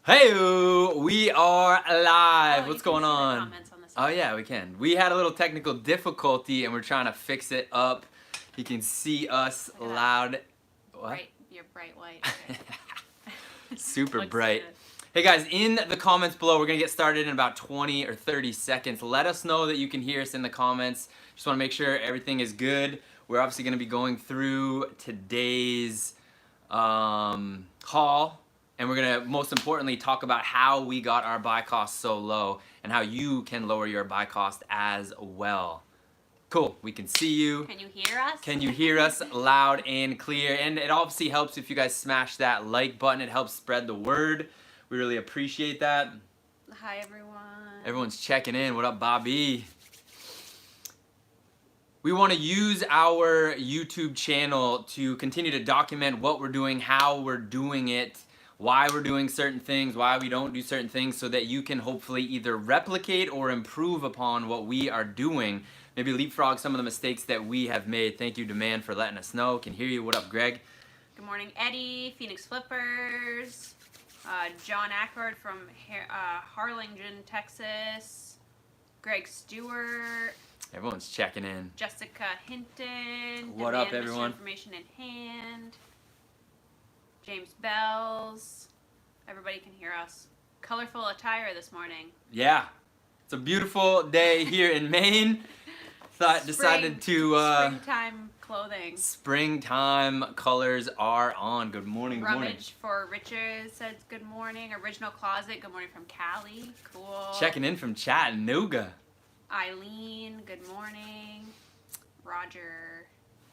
Hey, we are live. Oh, What's you can going see the on? comments on the Oh yeah, we can. We had a little technical difficulty and we're trying to fix it up. You can see us Look at that. loud. What? You're bright white. Super Looks bright. good. Hey guys, in the comments below, we're gonna get started in about 20 or 30 seconds. Let us know that you can hear us in the comments. Just wanna make sure everything is good. We're obviously gonna be going through today's haul, and we're gonna most importantly talk about how we got our buy cost so low and how you can lower your buy cost as well. Cool, we can see you. Can you hear us? Can you hear us loud and clear? And it obviously helps if you guys smash that like button. It helps spread the word. We really appreciate that. Hi everyone. Everyone's checking in. What up, Bobby? We want to use our YouTube channel to continue to document what we're doing, how we're doing it, why we're doing certain things, why we don't do certain things, so that you can hopefully either replicate or improve upon what we are doing. Maybe leapfrog some of the mistakes that we have made. Thank you, Demand, for letting us know. Can hear you. What up, Greg? Good morning, Eddie. Phoenix Flippers. John Ackford from Harlingen, Texas. Greg Stewart. Everyone's checking in. Jessica Hinton. What up, everyone? Information in hand. James Bells. Everybody can hear us. Colorful attire this morning. Yeah, it's a beautiful day here in Maine. Decided to springtime clothing. Springtime colors are on. Good morning. Good morning. Rummage for Richard says good morning. Original Closet. Good morning from Cali. Cool. Checking in from Chattanooga. Eileen. Good morning. Roger.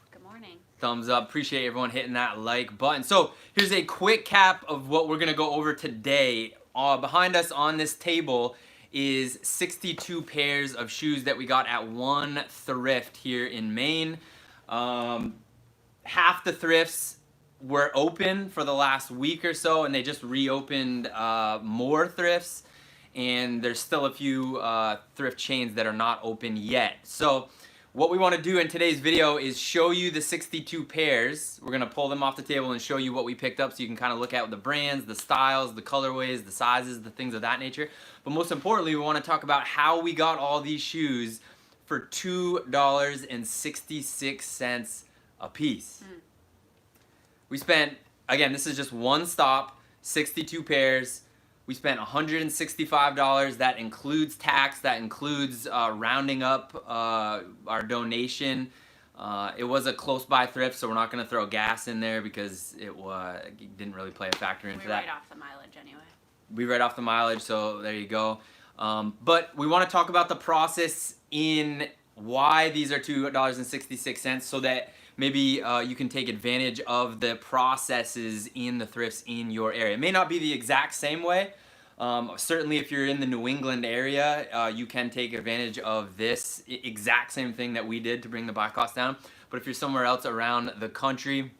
Good morning. Thumbs up. Appreciate everyone hitting that like button. So here's a quick cap of what we're gonna go over today. Behind us on this table is 62 pairs of shoes that we got at one thrift here in Maine. Half the thrifts were open for the last week or so, and they just reopened more thrifts, and there's still a few thrift chains that are not open yet. So what we want to do in today's video is show you the 62 pairs. We're going to pull them off the table and show you what we picked up so you can kind of look at the brands, the styles, the colorways, the sizes, the things of that nature. But most importantly, we want to talk about how we got all these shoes for $2.66 a piece. We spent, again, this is just one stop, 62 pairs. We spent $165. That includes tax. That includes rounding up our donation. It was a close by thrift, so we're not going to throw gas in there because it didn't really play a factor into that. We write off the mileage anyway. We write off the mileage, so there you go. But we want to talk about the process in why these are $2.66 so that maybe you can take advantage of the processes in the thrifts in your area. It may not be the exact same way. Certainly if you're in the New England area, you can take advantage of this exact same thing that we did to bring the buy cost down. But if you're somewhere else around the country,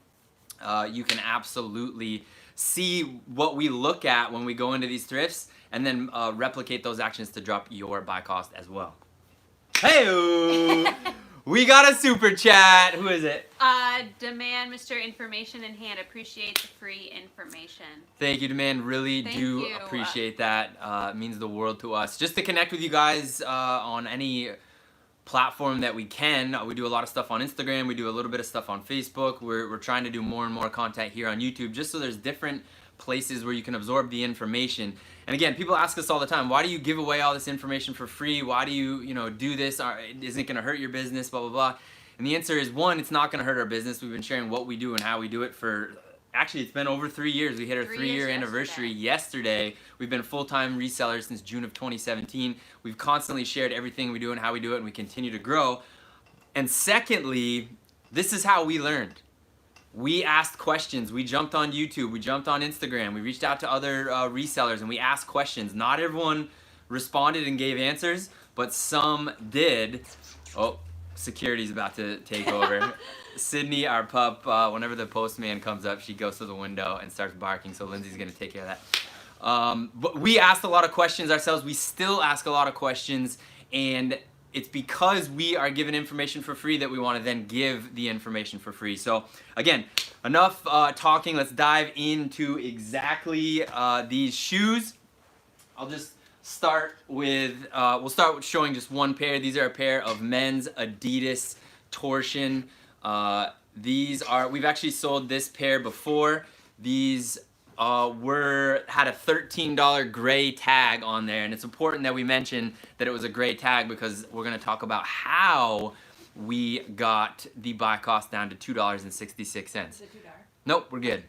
you can absolutely see what we look at when we go into these thrifts and then replicate those actions to drop your buy cost as well. Hey! We got a super chat. Who is it? Demand, Mr. Information in Hand. Appreciate the free information. Thank you, Demand. Really do appreciate that. It means the world to us. Just to connect with you guys on any platform that we can. We do a lot of stuff on Instagram. We do a little bit of stuff on Facebook. We're trying to do more and more content here on YouTube just so there's different places where you can absorb the information. And again, people ask us all the time, why do you give away all this information for free? Why do you do this? Isn't it going to hurt your business? Blah, blah, blah. And the answer is, one, it's not going to hurt our business. We've been sharing what we do and how we do it for, actually, it's been over 3 years. We hit our 3-year anniversary yesterday. We've been full-time resellers since June of 2017. We've constantly shared everything we do and how we do it, and we continue to grow. And secondly, this is how we learned. We asked questions. We jumped on YouTube. We jumped on Instagram. We reached out to other resellers and we asked questions. Not everyone responded and gave answers, but some did. Oh, security's about to take over. Sydney, our pup, whenever the postman comes up, she goes to the window and starts barking, so Lindsay's going to take care of that. But we asked a lot of questions ourselves. We still ask a lot of questions, and it's because we are given information for free that we want to then give the information for free. So again, enough talking. Let's dive into exactly these shoes. I'll just start with, we'll start with showing just one pair. These are a pair of men's Adidas Torsion. We've actually sold this pair before. These had a $13 gray tag on there, and it's important that we mention that it was a gray tag because we're going to talk about how we got the buy cost down to $2.66. Is it too dark? Nope, we're good.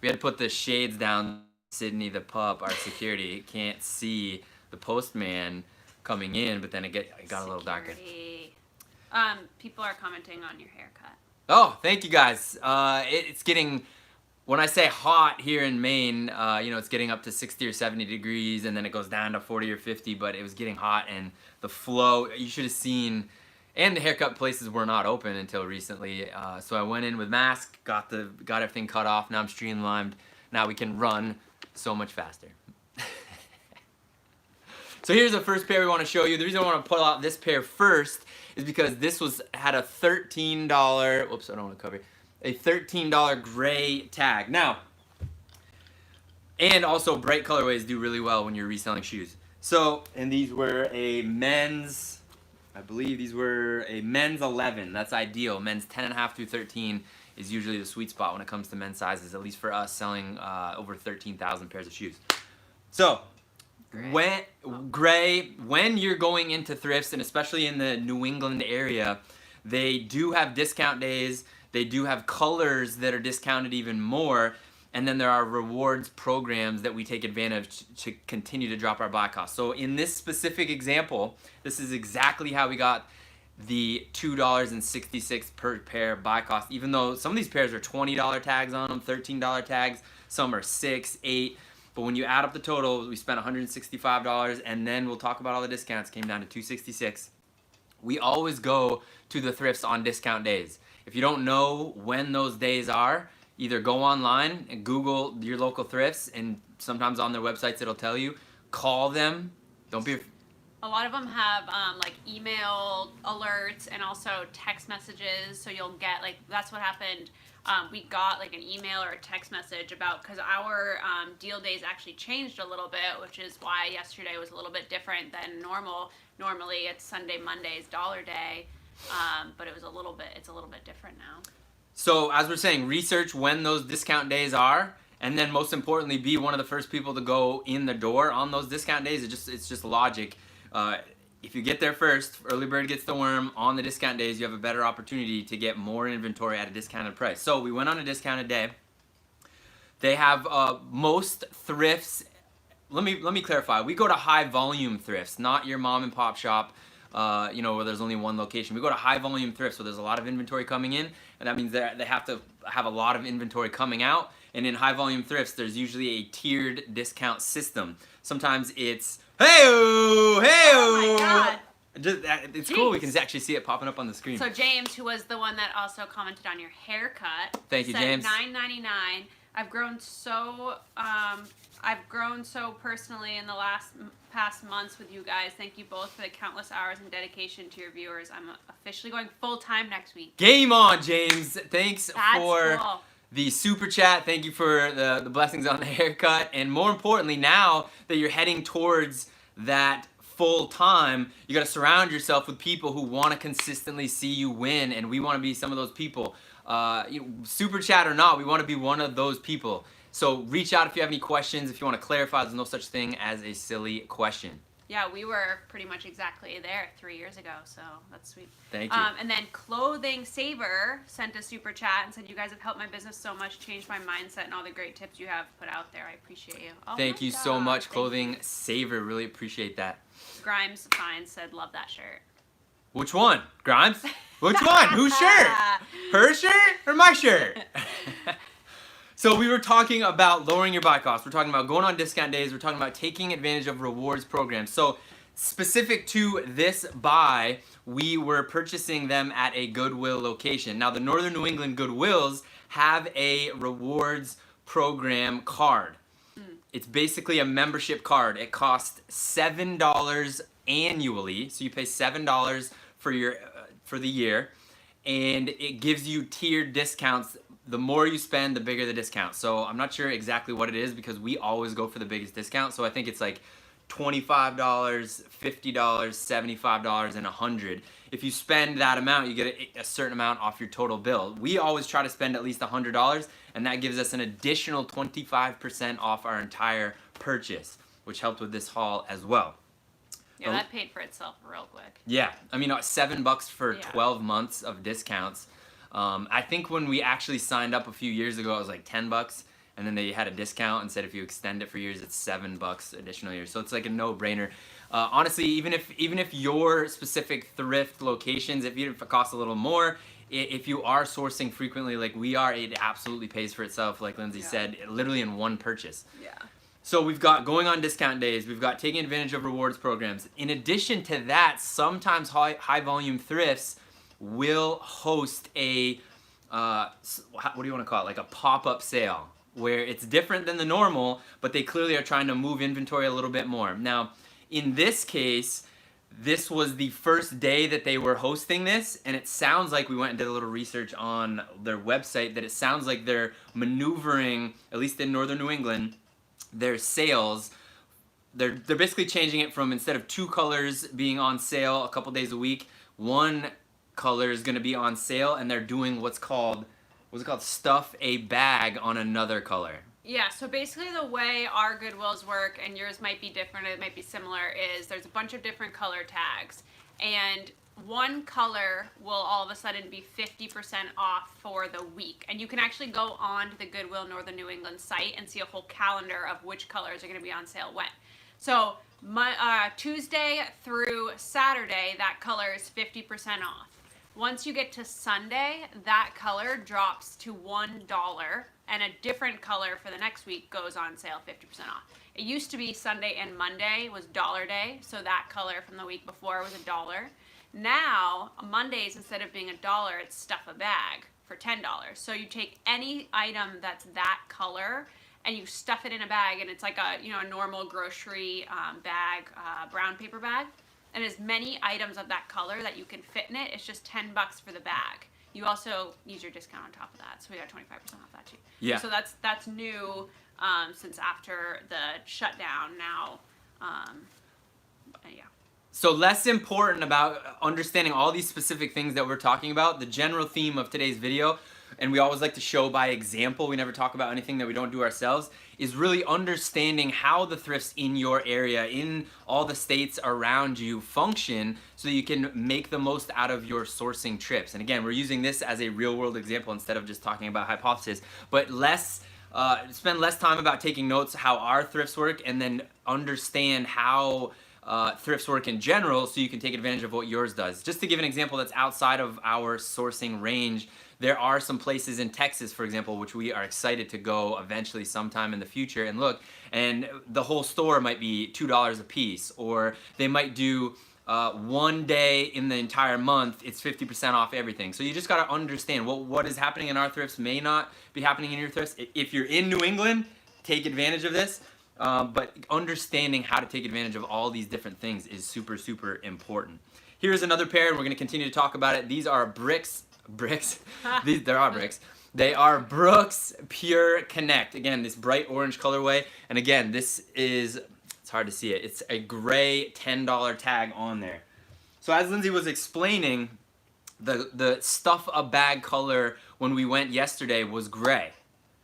We had to put the shades down. Sydney the pup, our security, can't see the postman coming in, but then it got a little darker. People are commenting on your haircut. Oh, thank you guys. It's getting, when I say hot here in Maine, it's getting up to 60 or 70 degrees, and then it goes down to 40 or 50, but it was getting hot, and the flow, you should have seen, and the haircut places were not open until recently. So I went in with mask, got everything cut off. Now I'm streamlined. Now we can run so much faster. So here's the first pair we want to show you. The reason I want to pull out this pair first is because this had a $13, whoops, I don't want to cover it, a $13 gray tag. Now, and also bright colorways do really well when you're reselling shoes. So, and these were a men's, I believe these were a men's 11. That's ideal. Men's 10.5 through 13 is usually the sweet spot when it comes to men's sizes, at least for us selling over 13,000 pairs of shoes. So, when you're going into thrifts, and especially in the New England area, they do have discount days. They do have colors that are discounted even more. And then there are rewards programs that we take advantage to continue to drop our buy cost. So in this specific example, this is exactly how we got the $2.66 per pair buy cost, even though some of these pairs are $20 tags on them, $13 tags, some are $6, $8. But when you add up the total, we spent $165, and then we'll talk about all the discounts, came down to $266. We always go to the thrifts on discount days. If you don't know when those days are, either go online and Google your local thrifts, and sometimes on their websites it'll tell you. Call them. Don't be. A lot of them have like email alerts and also text messages, so you'll get that's what happened. We got like an email or a text message because our deal days actually changed a little bit, which is why yesterday was a little bit different than normal. Normally it's Sunday, Monday's dollar day, but it's a little bit different now. So as we're saying, research when those discount days are, and then most importantly, be one of the first people to go in the door on those discount days. It's just logic. If you get there first, early bird gets the worm. On the discount days, you have a better opportunity to get more inventory at a discounted price. So we went on a discounted day. They have most thrifts. Let me clarify. We go to high volume thrifts, not your mom and pop shop. Where there's only one location. We go to high volume thrifts, so there's a lot of inventory coming in, and that means that they have to have a lot of inventory coming out. And in high volume thrifts, there's usually a tiered discount system. Sometimes it's hey-o, hey-o. Oh my God. It's cool. We can actually see it popping up on the screen. So James, who was the one that also commented on your haircut, thank you, said James. $9.99. I've grown so personally in the past months with you guys. Thank you both for the countless hours and dedication to your viewers. I'm officially going full time next week. Game on, James. Thanks for cool. The super chat. Thank you for the blessings on the haircut. And more importantly, now that you're heading towards that full time, you got to surround yourself with people who want to consistently see you win, and we want to be some of those people. Super chat or not, we want to be one of those people. So reach out if you have any questions. If you want to clarify, there's no such thing as a silly question. Yeah, we were pretty much exactly there 3 years ago, so that's sweet. Thank you. And then Clothing Saver sent a super chat and said, "You guys have helped my business so much, changed my mindset, and all the great tips you have put out there. I appreciate you." Oh, Thank you so much, Clothing Saver. Really appreciate that. Grimes Fine said, "Love that shirt." Which one? Grimes? Which one? Whose shirt? Her shirt or my shirt? So we were talking about lowering your buy costs. We're talking about going on discount days. We're talking about taking advantage of rewards programs. So specific to this buy, we were purchasing them at a Goodwill location. Now the Northern New England Goodwills have a rewards program card. It's basically a membership card. It costs $7 annually, so you pay $7 for the year, and it gives you tiered discounts. The more you spend, the bigger the discount. So I'm not sure exactly what it is because we always go for the biggest discount. So I think it's like $25, $50, $75, and $100. If you spend that amount, you get a certain amount off your total bill. We always try to spend at least $100, and that gives us an additional 25% off our entire purchase, which helped with this haul as well. Yeah, that paid for itself real quick. Yeah, I mean, $7 for 12 months of discounts. I think when we actually signed up a few years ago, it was like $10, and then they had a discount and said if you extend it for years, it's $7 additional years. So it's like a no-brainer. Honestly, even if your specific thrift locations, if it costs a little more, if you are sourcing frequently like we are, it absolutely pays for itself. Like Lindsay said, literally in one purchase. Yeah. So we've got going on discount days, we've got taking advantage of rewards programs. In addition to that, sometimes high volume thrifts will host a, what do you want to call it, like a pop-up sale, where it's different than the normal, but they clearly are trying to move inventory a little bit more. Now, in this case, this was the first day that they were hosting this, and it sounds like, we went and did a little research on their website, that it sounds like they're maneuvering, at least in northern New England, their sales, they're basically changing it from, instead of 2 colors being on sale a couple days a week, 1 color is going to be on sale, and they're doing what's it called, stuff a bag on another color. Yeah, so basically the way our Goodwills work, and yours might be different, it might be similar, is there's a bunch of different color tags, and one color will all of a sudden be 50% off for the week. And you can actually go on to the Goodwill Northern New England site and see a whole calendar of which colors are going to be on sale when. So Tuesday through Saturday, that color is 50% off. Once you get to Sunday, that color drops to $1, and a different color for the next week goes on sale 50% off. It used to be Sunday and Monday was Dollar Day, so that color from the week before was $1. Now, Mondays, instead of being $1, it's stuff a bag for $10. So you take any item that's that color and you stuff it in a bag, and it's like a normal grocery bag, brown paper bag, and as many items of that color that you can fit in it. It's just $10 for the bag. You also use your discount on top of that, so we got 25% off that too. Yeah. So that's new since after the shutdown. Now, yeah. So less important about understanding all these specific things that we're talking about, the general theme of today's video, and we always like to show by example, we never talk about anything that we don't do ourselves, is really understanding how the thrifts in your area, in all the states around you function, so that you can make the most out of your sourcing trips. And again, we're using this as a real world example instead of just talking about hypothesis, but spend less time about taking notes how our thrifts work, and then understand how thrifts work in general, so you can take advantage of what yours does. Just to give an example that's outside of our sourcing range, there are some places in Texas, for example, which we are excited to go eventually sometime in the future and look, and the whole store might be $2 a piece, or they might do one day in the entire month, it's 50% off everything. So you just got to understand what is happening in our thrifts may not be happening in your thrifts. If you're in New England, take advantage of this. But understanding how to take advantage of all these different things is super, super important. Here's another pair, and we're going to continue to talk about it. These are bricks. There are bricks. They are Brooks Pure Connect. Again, this bright orange colorway. And again, this is, it's hard to see it, it's a gray $10 tag on there. So as Lindsay was explaining, the stuff a bag color when we went yesterday was gray.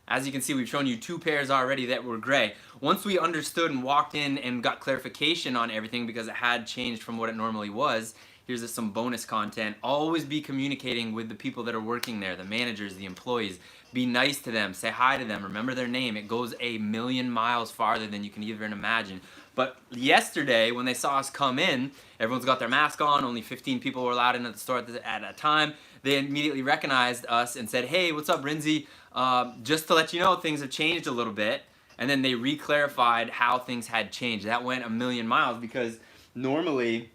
As you can see, we've shown you 2 pairs already that were gray. Once we understood and walked in and got clarification on everything, because it had changed from what it normally was, here's some bonus content. Always be communicating with the people that are working there, the managers, the employees. Be nice to them, say hi to them, remember their name. It goes a million miles farther than you can even imagine. But yesterday, when they saw us come in, everyone's got their mask on, only 15 people were allowed in at the store at a time. They immediately recognized us and said, hey, what's up, Rnzy? Just to let you know, things have changed a little bit. And then they re-clarified how things had changed. That went a million miles, because normally,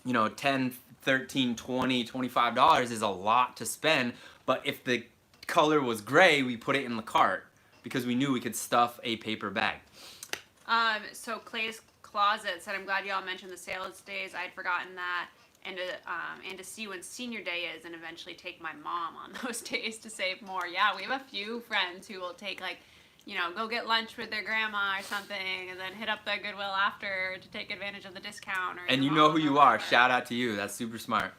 $10, $13, $20, $25 is a lot to spend. But if the color was gray, we put it in the cart because we knew we could stuff a paper bag. So Clay's Closet said, I'm glad y'all mentioned the sales days. I had forgotten that. And to see when senior day is and eventually take my mom on those days to save more. Yeah, we have a few friends who will take go get lunch with their grandma or something and then hit up the Goodwill after to take advantage of the discount. And you know who you are. Shout out to you. That's super smart.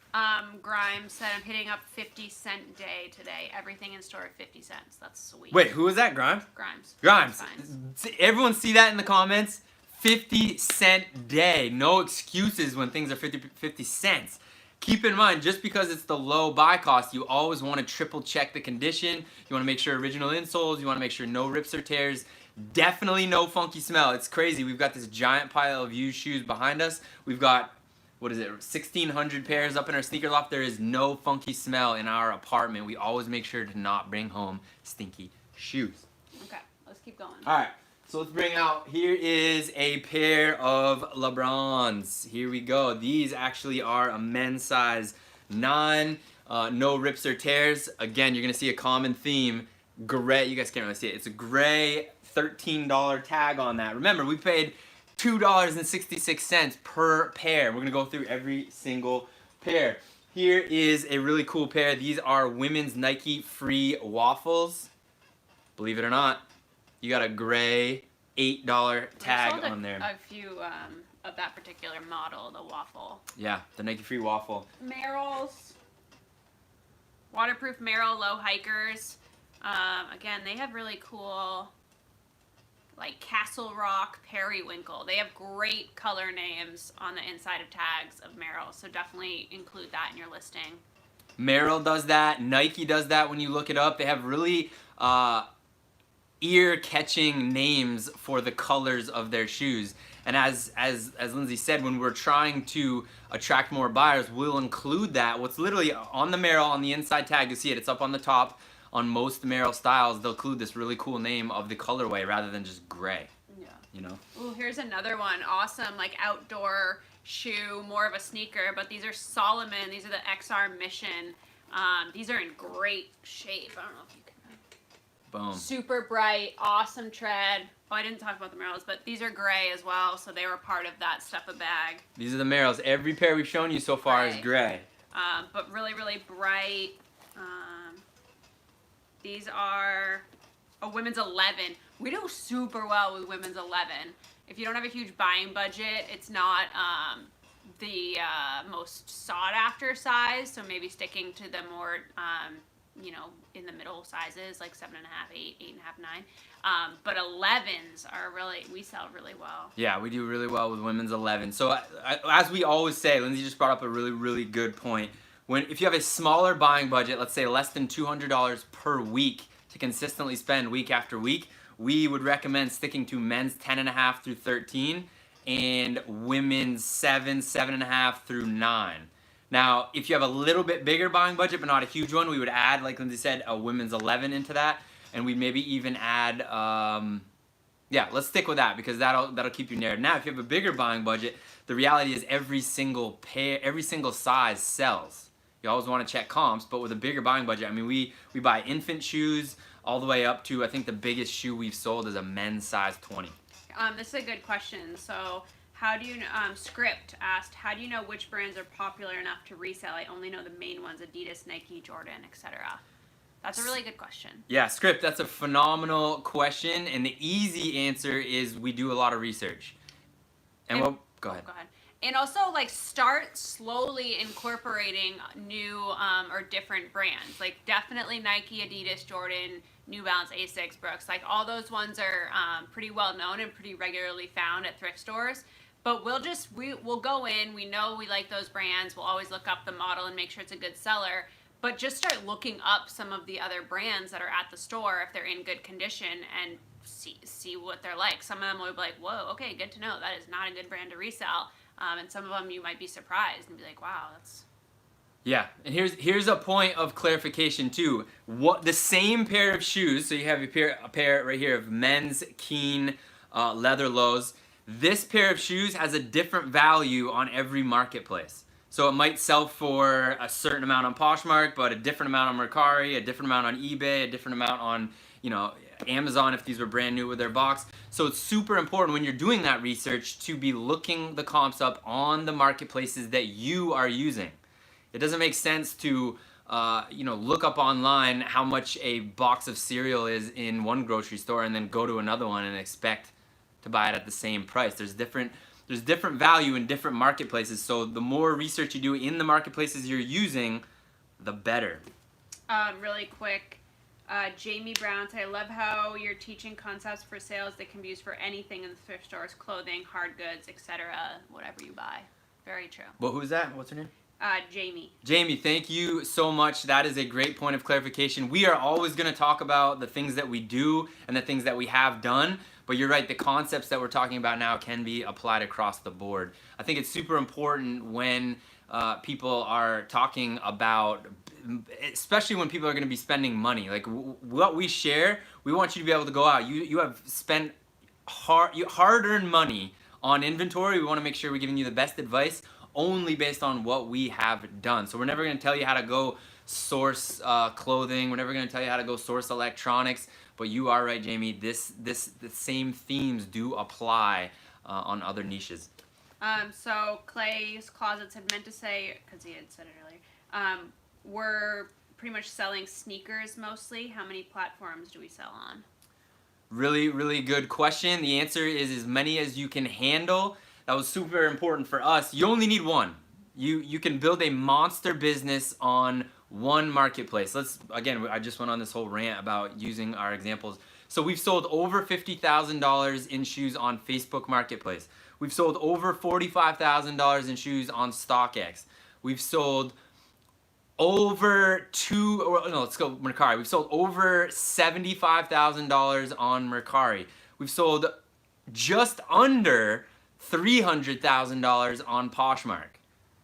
Grimes said, I'm hitting up 50-cent day today. Everything in store at 50 cents. That's sweet. Wait, who was that? Grimes? Grimes. Everyone see that in the comments? 50-cent day. No excuses when things are 50 cents. Keep in mind, just because it's the low buy cost, you always want to triple check the condition. You want to make sure original insoles. You want to make sure no rips or tears. Definitely no funky smell. It's crazy. We've got this giant pile of used shoes behind us. We've got, 1,600 pairs up in our sneaker loft. There is no funky smell in our apartment. We always make sure to not bring home stinky shoes. Okay, let's keep going. All right. So let's bring out, here is a pair of LeBrons. Here we go. These actually are a men's size 9, no rips or tears. Again, you're gonna see a common theme, gray, you guys can't really see it. It's a gray $13 tag on that. Remember, we paid $2.66 per pair. We're gonna go through every single pair. Here is a really cool pair. These are women's Nike Free Waffles. Believe it or not, you got a gray $8 tag on there. A few of that particular model, the waffle. Yeah, the Nike Free Waffle. Merrell's. Waterproof Merrell low hikers. Again, they have really cool, like Castle Rock, Periwinkle. They have great color names on the inside of tags of Merrell, so definitely include that in your listing. Merrell does that. Nike does that when you look it up. They have really ear-catching names for the colors of their shoes. And as Lindsay said, when we're trying to attract more buyers, we'll include that. What's literally on the Merrell, on the inside tag, you see it, it's up on the top. On most Merrell styles, they'll include this really cool name of the colorway rather than just gray. Yeah. You know? Ooh, here's another one. Awesome, like outdoor shoe, more of a sneaker, but these are Solomon. These are the XR Mission. These are in great shape. I don't know if you can. Boom. Super bright, awesome tread. Oh, I didn't talk about the Merrells, but these are gray as well, so they were part of that stuff a bag. These are the Merrells. Every pair we've shown you so far is gray. But really, really bright. These are a women's 11. We do super well with women's 11. If you don't have a huge buying budget, it's not the most sought after size, so maybe sticking to the more in the middle sizes, like 7.5, 8, 8.5, 9. But 11s are we sell really well. Yeah, we do really well with women's 11. So as we always say, Lindsay just brought up a really, really good point. If you have a smaller buying budget, let's say less than $200 per week to consistently spend week after week, we would recommend sticking to men's 10.5 through 13 and women's 7, 7.5 through 9. Now, if you have a little bit bigger buying budget, but not a huge one, we would add, like Lindsay said, a women's 11 into that, and we'd maybe even add, yeah, let's stick with that because that'll keep you narrowed. Now, if you have a bigger buying budget, the reality is every single size sells. You always want to check comps, but with a bigger buying budget, I mean, we buy infant shoes all the way up to, I think the biggest shoe we've sold is a men's size 20. This is a good question. So how do you, Script asked, how do you know which brands are popular enough to resell? I only know the main ones, Adidas, Nike, Jordan, etc. That's a really good question. Yeah, Script, that's a phenomenal question, and the easy answer is we do a lot of research. Go ahead. Go ahead. And also, like, start slowly incorporating new or different brands. Like, definitely Nike, Adidas, Jordan, New Balance, Asics, Brooks. Like, all those ones are pretty well known and pretty regularly found at thrift stores. But we'll go in. We know we like those brands. We'll always look up the model and make sure it's a good seller. But just start looking up some of the other brands that are at the store if they're in good condition and see what they're like. Some of them will be like, whoa, okay, good to know. That is not a good brand to resell. And some of them you might be surprised and be like, wow, that's... Yeah, and here's a point of clarification too. The same pair of shoes, so you have a pair right here of men's Keen leather lows. This pair of shoes has a different value on every marketplace. So it might sell for a certain amount on Poshmark, but a different amount on Mercari, a different amount on eBay, a different amount on, Amazon if these were brand new with their box. So it's super important when you're doing that research to be looking the comps up on the marketplaces that you are using. It doesn't make sense to look up online how much a box of cereal is in one grocery store and then go to another one and expect to buy it at the same price. There's different value in different marketplaces. So the more research you do in the marketplaces you're using, the better. Really quick, Jamie Brown said, I love how you're teaching concepts for sales that can be used for anything in the thrift stores, clothing, hard goods, etc., whatever you buy. Very true. Well, who's that? What's her name? Jamie. Jamie, thank you so much. That is a great point of clarification. We are always going to talk about the things that we do and the things that we have done, but you're right, the concepts that we're talking about now can be applied across the board. I think it's super important when people are talking about, especially when people are going to be spending money. Like what we share, we want you to be able to go out. You have spent hard-earned money on inventory. We want to make sure we're giving you the best advice only based on what we have done. So we're never going to tell you how to go source clothing. We're never going to tell you how to go source electronics. But you are right, Jamie. The same themes do apply on other niches. So Clay's Closets had meant to say, because he had said it earlier, we're pretty much selling sneakers mostly. How many platforms do we sell on? Really, really good question. The answer is as many as you can handle. That was super important for us. You only need one. You can build a monster business on one marketplace. Again, I just went on this whole rant about using our examples. So we've sold over $50,000 in shoes on Facebook Marketplace. We've sold over $45,000 in shoes on StockX. We've sold over Mercari. We've sold over $75,000 on Mercari. We've sold just under $300,000 on Poshmark.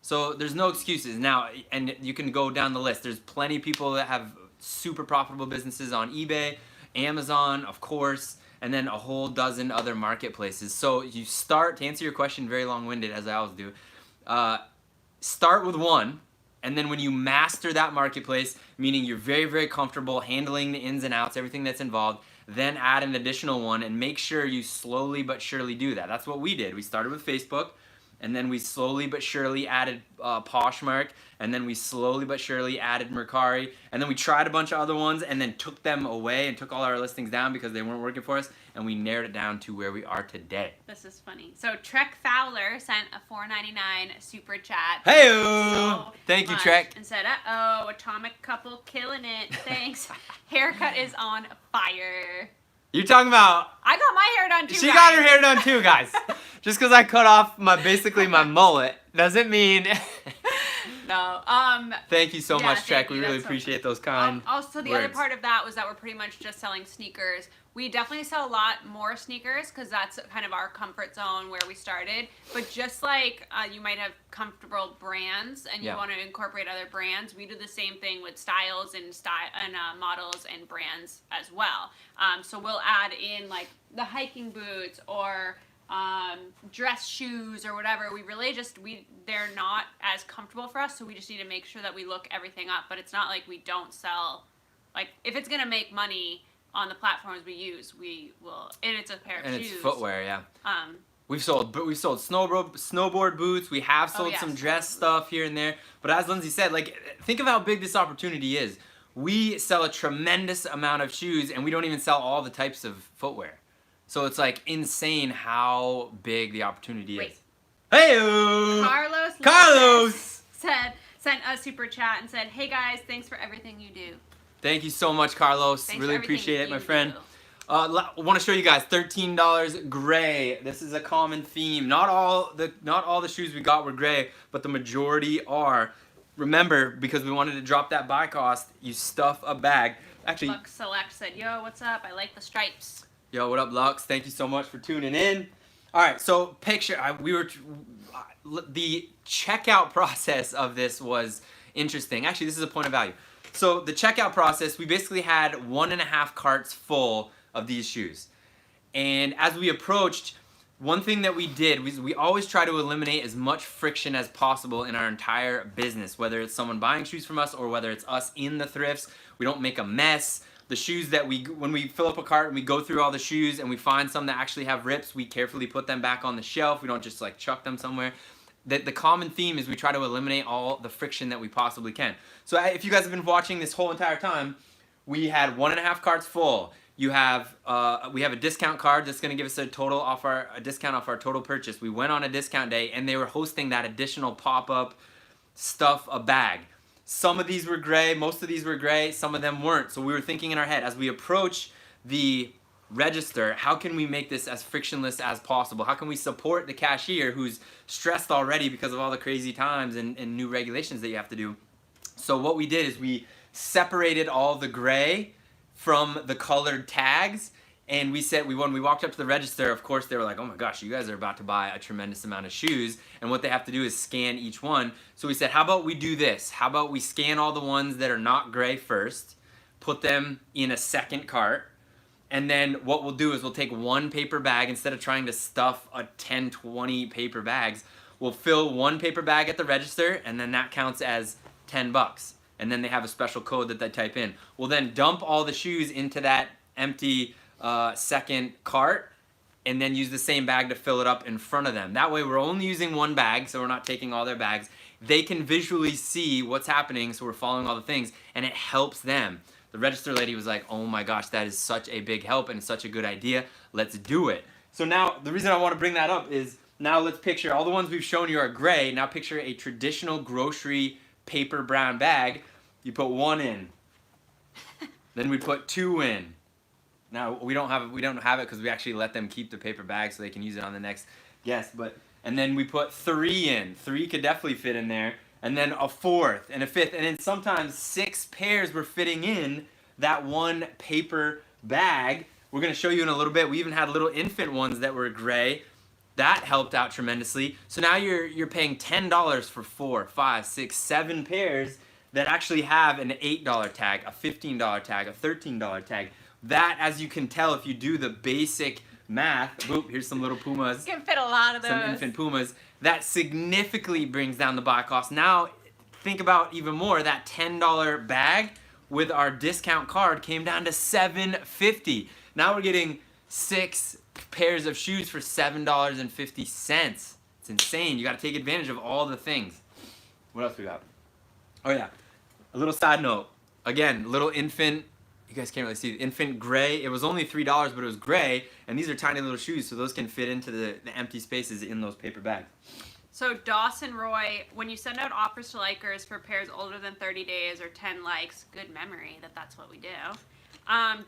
So there's no excuses now, and you can go down the list. There's plenty of people that have super profitable businesses on eBay, Amazon, of course, and then a whole dozen other marketplaces. So you start, to answer your question, very long-winded as I always do, start with one, and then when you master that marketplace, meaning you're very, very comfortable handling the ins and outs, everything that's involved, then add an additional one and make sure you slowly but surely do that. That's what we did. We started with Facebook, and then we slowly but surely added Poshmark, and then we slowly but surely added Mercari, and then we tried a bunch of other ones and then took them away and took all our listings down because they weren't working for us, and we narrowed it down to where we are today. This is funny. So Trek Fowler sent a $4.99 super chat. Hey-o! So thank you, Trek. And said, uh-oh, Atomic Couple killing it. Thanks. Haircut is on fire. You're talking about... I got my hair done too, She got her hair done too, guys. Just because I cut off basically my mullet doesn't mean... No. Thank you so much, Trek. We really That's appreciate those kind Also, the words. other part of that was that we're pretty much just selling sneakers. We definitely sell a lot more sneakers because that's kind of our comfort zone where we started. But just like you might have comfortable brands and you want to incorporate other brands, we do the same thing with styles and models and brands as well. So we'll add in like the hiking boots or dress shoes or whatever. We really they're not as comfortable for us, so we just need to make sure that we look everything up. But it's not like we don't sell, like if it's gonna make money on the platforms we use, we will. And it's a pair of shoes. And it's footwear, yeah. We've sold snowboard boots. We have sold some dress stuff here and there. But as Lindsay said, like think of how big this opportunity is. We sell a tremendous amount of shoes, and we don't even sell all the types of footwear. So it's like insane how big the opportunity is. Hey-o! Carlos sent a super chat and said, "Hey guys, thanks for everything you do." Thank you so much, Carlos. Thanks really appreciate it, my friend. I want to show you guys $13 gray. This is a common theme. Not all the shoes we got were gray, but the majority are. Remember, because we wanted to drop that buy cost, you stuff a bag. Actually, Lux Select said, "Yo, what's up? I like the stripes." Yo, what up, Lux? Thank you so much for tuning in. All right, so the checkout process of this was interesting. Actually, this is a point of value. So the checkout process, we basically had 1.5 carts full of these shoes. And as we approached, one thing that we did was we always try to eliminate as much friction as possible in our entire business, whether it's someone buying shoes from us or whether it's us in the thrifts. We don't make a mess. The shoes that when we fill up a cart and we go through all the shoes and we find some that actually have rips, we carefully put them back on the shelf. We don't just like chuck them somewhere. The common theme is we try to eliminate all the friction that we possibly can. So if you guys have been watching this whole entire time, we had 1.5 carts full. We have a discount card that's going to give us a discount off our total purchase. We went on a discount day and they were hosting that additional pop-up stuff a bag. Some of these were gray, most of these were gray, some of them weren't. So we were thinking in our head, as we approach the register, how can we make this as frictionless as possible? How can we support the cashier who's stressed already because of all the crazy times and new regulations that you have to do? So what we did is we separated all the gray from the colored tags, and we said when we walked up to the register, of course they were like, oh my gosh, you guys are about to buy a tremendous amount of shoes, and what they have to do is scan each one. So we said, how about we do this? How about we scan all the ones that are not gray first, put them in a second cart, and then what we'll do is we'll take one paper bag instead of trying to stuff 10, 20 paper bags. We'll fill one paper bag at the register, and then that counts as $10. And then they have a special code that they type in. We'll then dump all the shoes into that empty second cart and then use the same bag to fill it up in front of them. That way we're only using one bag, so we're not taking all their bags. They can visually see what's happening, so we're following all the things, and it helps them. The register lady was like, oh my gosh, that is such a big help and such a good idea. Let's do it. So now, the reason I want to bring that up is, now let's picture, all the ones we've shown you are gray. Now picture a traditional grocery paper brown bag. You put one in. Then we put two in. Now we don't have it because we actually let them keep the paper bag so they can use it on the next guest. And then we put three in. Three could definitely fit in there. And then a fourth and a fifth. And then sometimes 6 pairs were fitting in that one paper bag. We're going to show you in a little bit. We even had little infant ones that were gray. That helped out tremendously. So now you're paying $10 for 4, 5, 6, 7 pairs that actually have an $8 tag, a $15 tag, a $13 tag. That, as you can tell, if you do the basic math, boop, here's some little Pumas. You can fit a lot of those. Some infant Pumas. That significantly brings down the buy cost. Now, think about even more, that $10 bag with our discount card came down to $7.50. Now we're getting 6 pairs of shoes for $7.50. It's insane. You got to take advantage of all the things. What else we got? Oh yeah, a little side note. Again, little infant, you guys can't really see it, infant gray. It was only $3, but it was gray, and these are tiny little shoes, so those can fit into the empty spaces in those paper bags. So Dawson Roy, when you send out offers to likers for pairs older than 30 days or 10 likes, good memory that's what we do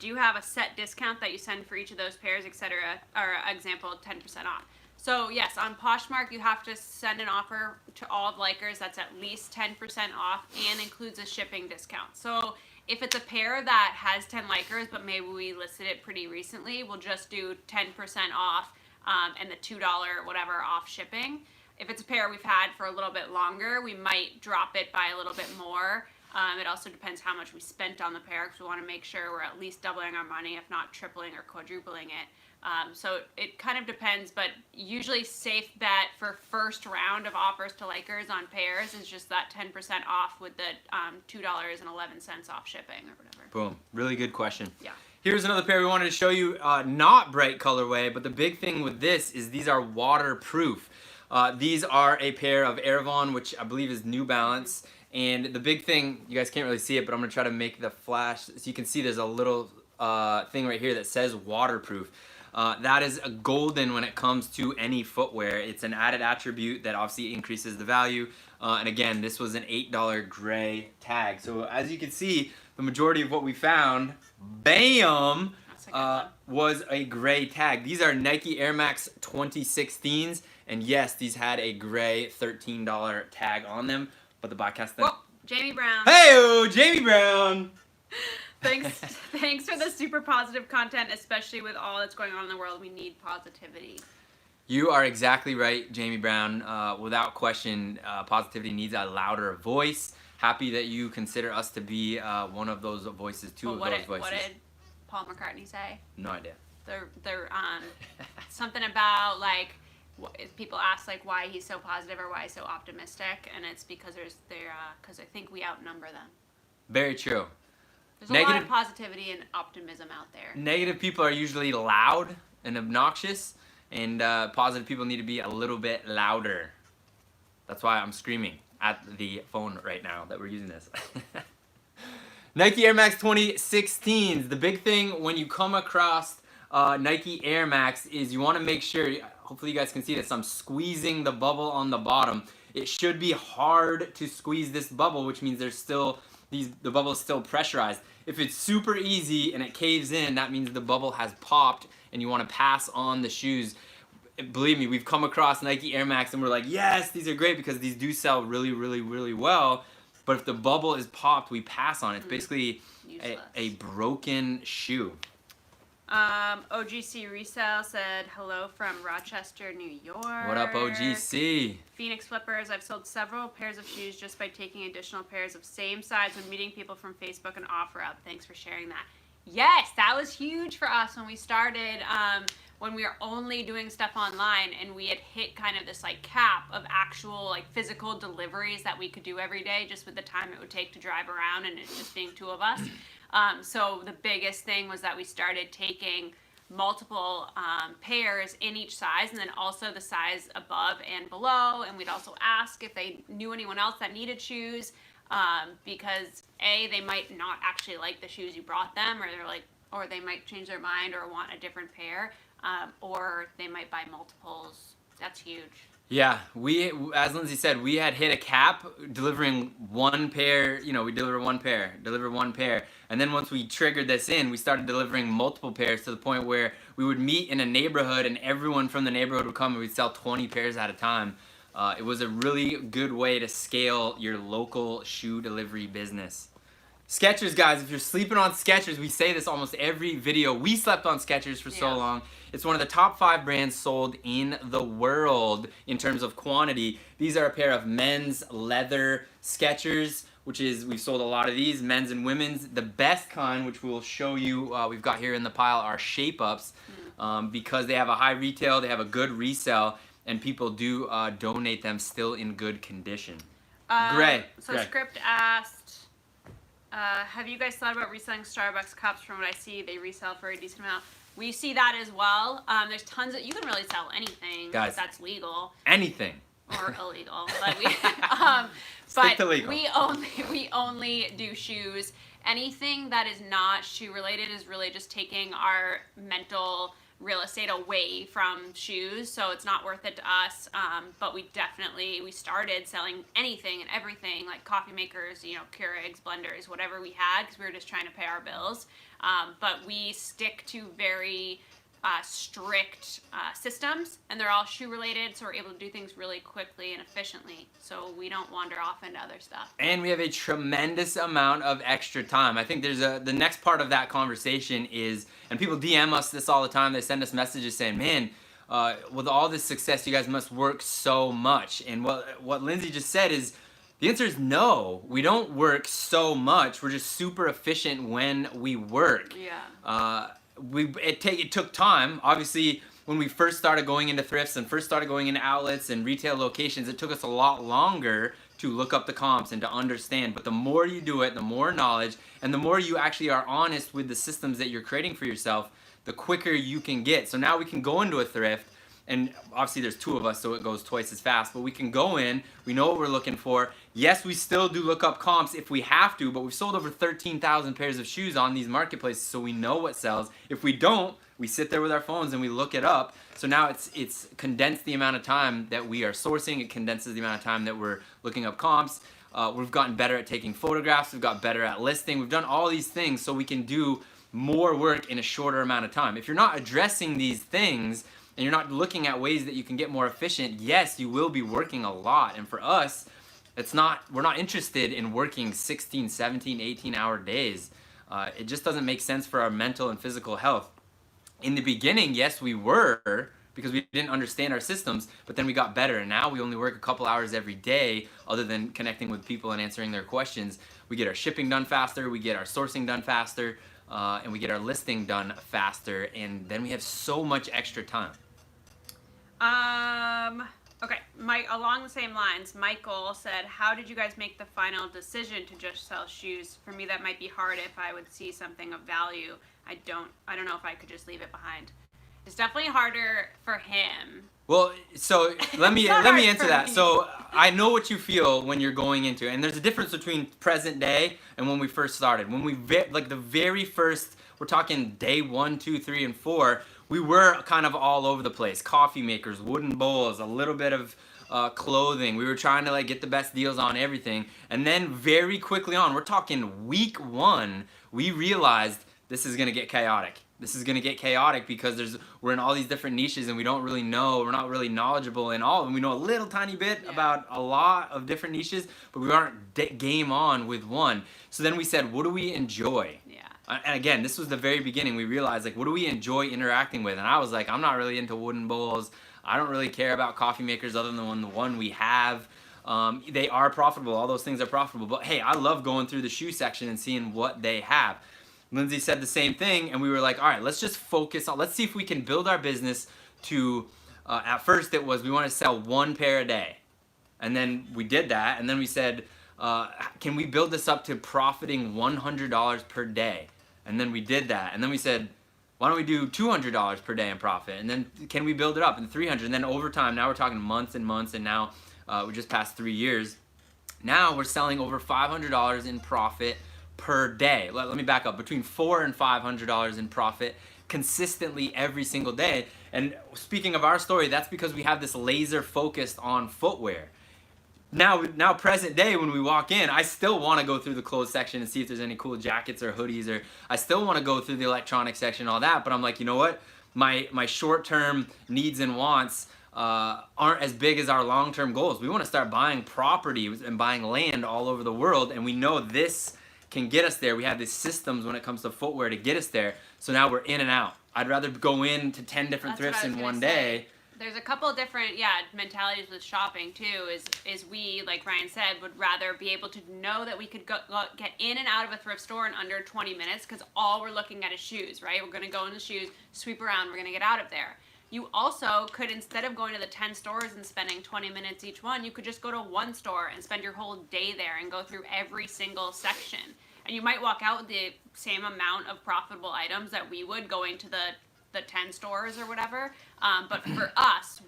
you have a set discount that you send for each of those pairs, etc., or example, 10% off? So yes, on Poshmark you have to send an offer to all of likers that's at least 10% off and includes a shipping discount. So if it's a pair that has 10 likers, but maybe we listed it pretty recently, we'll just do 10% off and the $2 whatever off shipping. If it's a pair we've had for a little bit longer, we might drop it by a little bit more. It also depends how much we spent on the pair, because we want to make sure we're at least doubling our money, if not tripling or quadrupling it. So it kind of depends, but usually safe bet for first round of offers to likers on pairs is just that 10% off with the $2.11 off shipping or whatever. Boom. Really good question. Yeah. Here's another pair we wanted to show you, not bright colorway, but the big thing with this is these are waterproof. These are a pair of Airvon, which I believe is New Balance. And the big thing, you guys can't really see it, but I'm going to try to make the flash. So you can see there's a little thing right here that says waterproof. That is a golden when it comes to any footwear. It's an added attribute that obviously increases the value. And again, this was an $8 gray tag. So as you can see, the majority of what we found, bam, was a gray tag. These are Nike Air Max 2016s. And yes, these had a gray $13 tag on them. But the podcast then. Whoa, Jamie Brown. Hey-o, Jamie Brown. Thanks for the super positive content, especially with all that's going on in the world. We need positivity. You are exactly right, Jamie Brown. Without question, positivity needs a louder voice. Happy that you consider us to be one of those voices, two of those voices. What did Paul McCartney say? No idea. They're something about like people ask like why he's so positive or why he's so optimistic, and it's because because I think we outnumber them. Very true. There's a lot of positivity and optimism out there. Negative people are usually loud and obnoxious, and positive people need to be a little bit louder. That's why I'm screaming at the phone right now that we're using this. Nike Air Max 2016s. The big thing when you come across Nike Air Max is you want to make sure, hopefully you guys can see this, I'm squeezing the bubble on the bottom. It should be hard to squeeze this bubble, which means there's still, the bubble is still pressurized. If it's super easy and it caves in, that means the bubble has popped and you want to pass on the shoes. Believe me, we've come across Nike Air Max and we're like, yes, these are great because these do sell really, really, really well. But if the bubble is popped, we pass on it. It's basically a broken shoe. OGC Resell said, hello from Rochester, New York. What up, OGC? Phoenix Flippers, I've sold several pairs of shoes just by taking additional pairs of same size when meeting people from Facebook and OfferUp. Thanks for sharing that. Yes, that was huge for us when we started, when we were only doing stuff online and we had hit kind of this like cap of actual like physical deliveries that we could do every day just with the time it would take to drive around and it just being two of us. So the biggest thing was that we started taking multiple pairs in each size and then also the size above and below, and we'd also ask if they knew anyone else that needed shoes, because A, they might not actually like the shoes you brought them, or they're like, or they might change their mind or want a different pair, or they might buy multiples. That's huge. Yeah, as Lindsay said, we had hit a cap delivering one pair, you know, we deliver one pair, and then once we triggered this in, we started delivering multiple pairs to the point where we would meet in a neighborhood and everyone from the neighborhood would come and we'd sell 20 pairs at a time. It was a really good way to scale your local shoe delivery business. Skechers, guys, if you're sleeping on Skechers, we say this almost every video. We slept on Skechers for so long. It's one of the top 5 brands sold in the world in terms of quantity. These are a pair of men's leather Skechers, which is, we've sold a lot of these, men's and women's. The best kind, which we'll show you, we've got here in the pile, are shape-ups, because they have a high retail, they have a good resell, and people do donate them still in good condition. Gray. Script asked, have you guys thought about reselling Starbucks cups? From what I see, they resell for a decent amount. We see that as well. There's tons of, you can really sell anything, guys, if that's legal. Anything. Or illegal, but we only do shoes. Anything that is not shoe related is really just taking our mental real estate away from shoes, so it's not worth it to us. But we started selling anything and everything, like coffee makers, you know, Keurigs, blenders, whatever we had, because we were just trying to pay our bills. But we stick to very strict systems, and they're all shoe related, so we're able to do things really quickly and efficiently, so we don't wander off into other stuff. And we have a tremendous amount of extra time. I think there's the next part of that conversation is, and people DM us this all the time, they send us messages saying, man, with all this success you guys must work so much. And what Lindsay just said is, the answer is no. We don't work so much. We're just super efficient when we work. Yeah. It took time. Obviously, when we first started going into thrifts and first started going into outlets and retail locations, it took us a lot longer to look up the comps and to understand. But the more you do it, the more knowledge, and the more you actually are honest with the systems that you're creating for yourself, the quicker you can get. So now we can go into a thrift, and obviously there's 2 of us, so it goes twice as fast, but we can go in, we know what we're looking for. Yes, we still do look up comps if we have to, but we've sold over 13,000 pairs of shoes on these marketplaces, so we know what sells. If we don't, we sit there with our phones and we look it up. So now it's condensed the amount of time that we are sourcing, it condenses the amount of time that we're looking up comps. We've gotten better at taking photographs, we've got better at listing, we've done all these things so we can do more work in a shorter amount of time. If you're not addressing these things, and you're not looking at ways that you can get more efficient, yes, you will be working a lot. And for us, we're not interested in working 16, 17, 18-hour days. It just doesn't make sense for our mental and physical health. In the beginning, yes, we were, because we didn't understand our systems, but then we got better. And now we only work a couple hours every day, other than connecting with people and answering their questions. We get our shipping done faster, we get our sourcing done faster, and we get our listing done faster, and then we have so much extra time. Okay, my along the same lines, Michael said, how did you guys make the final decision to just sell shoes? For me, that might be hard if I would see something of value. I don't know if I could just leave it behind. It's definitely harder for him. Well, so let me answer that. So I know what you feel when you're going into it, and there's a difference between present day and when we first started. When we like the very first, we're talking day 1, 2, 3, and 4. We were kind of all over the place. Coffee makers, wooden bowls, a little bit of clothing. We were trying to like get the best deals on everything, and then very quickly on, we're talking week 1, we realized this is gonna get chaotic. This is gonna get chaotic because we're in all these different niches and we don't really know, we're not really knowledgeable in all of them. We know a little tiny bit about a lot of different niches, but we aren't game on with one. So then we said, what do we enjoy? And again, this was the very beginning. We realized, like, what do we enjoy interacting with? And I was like, I'm not really into wooden bowls. I don't really care about coffee makers other than the one we have. They are profitable. All those things are profitable. But hey, I love going through the shoe section and seeing what they have. Lindsay said the same thing, and we were like, all right, let's just focus on, let's see if we can build our business to, at first it was, we want to sell 1 pair a day. And then we did that, and then we said, can we build this up to profiting $100 per day? And then we did that, and then we said, why don't we do $200 per day in profit? And then can we build it up in 300? And then over time, now we're talking months and months, and now we just passed 3 years. Now we're selling over $500 in profit per day. Let me back up, between $400 and $500 in profit consistently every single day. And speaking of our story, that's because we have this laser focused on footwear. Now present day, when we walk in, I still want to go through the clothes section and see if there's any cool jackets or hoodies, or I still want to go through the electronics section, all that, but I'm like, you know what? My short-term needs and wants aren't as big as our long-term goals. We want to start buying properties and buying land all over the world, and we know this can get us there. We have these systems when it comes to footwear to get us there, so now we're in and out. I'd rather go into 10 different thrifts in one day. There's a couple of different mentalities with shopping too. Is we, like Ryan said, would rather be able to know that we could get in and out of a thrift store in under 20 minutes because all we're looking at is shoes, right? We're going to go in the shoes, sweep around, we're going to get out of there. You also could, instead of going to the 10 stores and spending 20 minutes each one, you could just go to one store and spend your whole day there and go through every single section. And you might walk out with the same amount of profitable items that we would going to the 10 stores or whatever, but for us,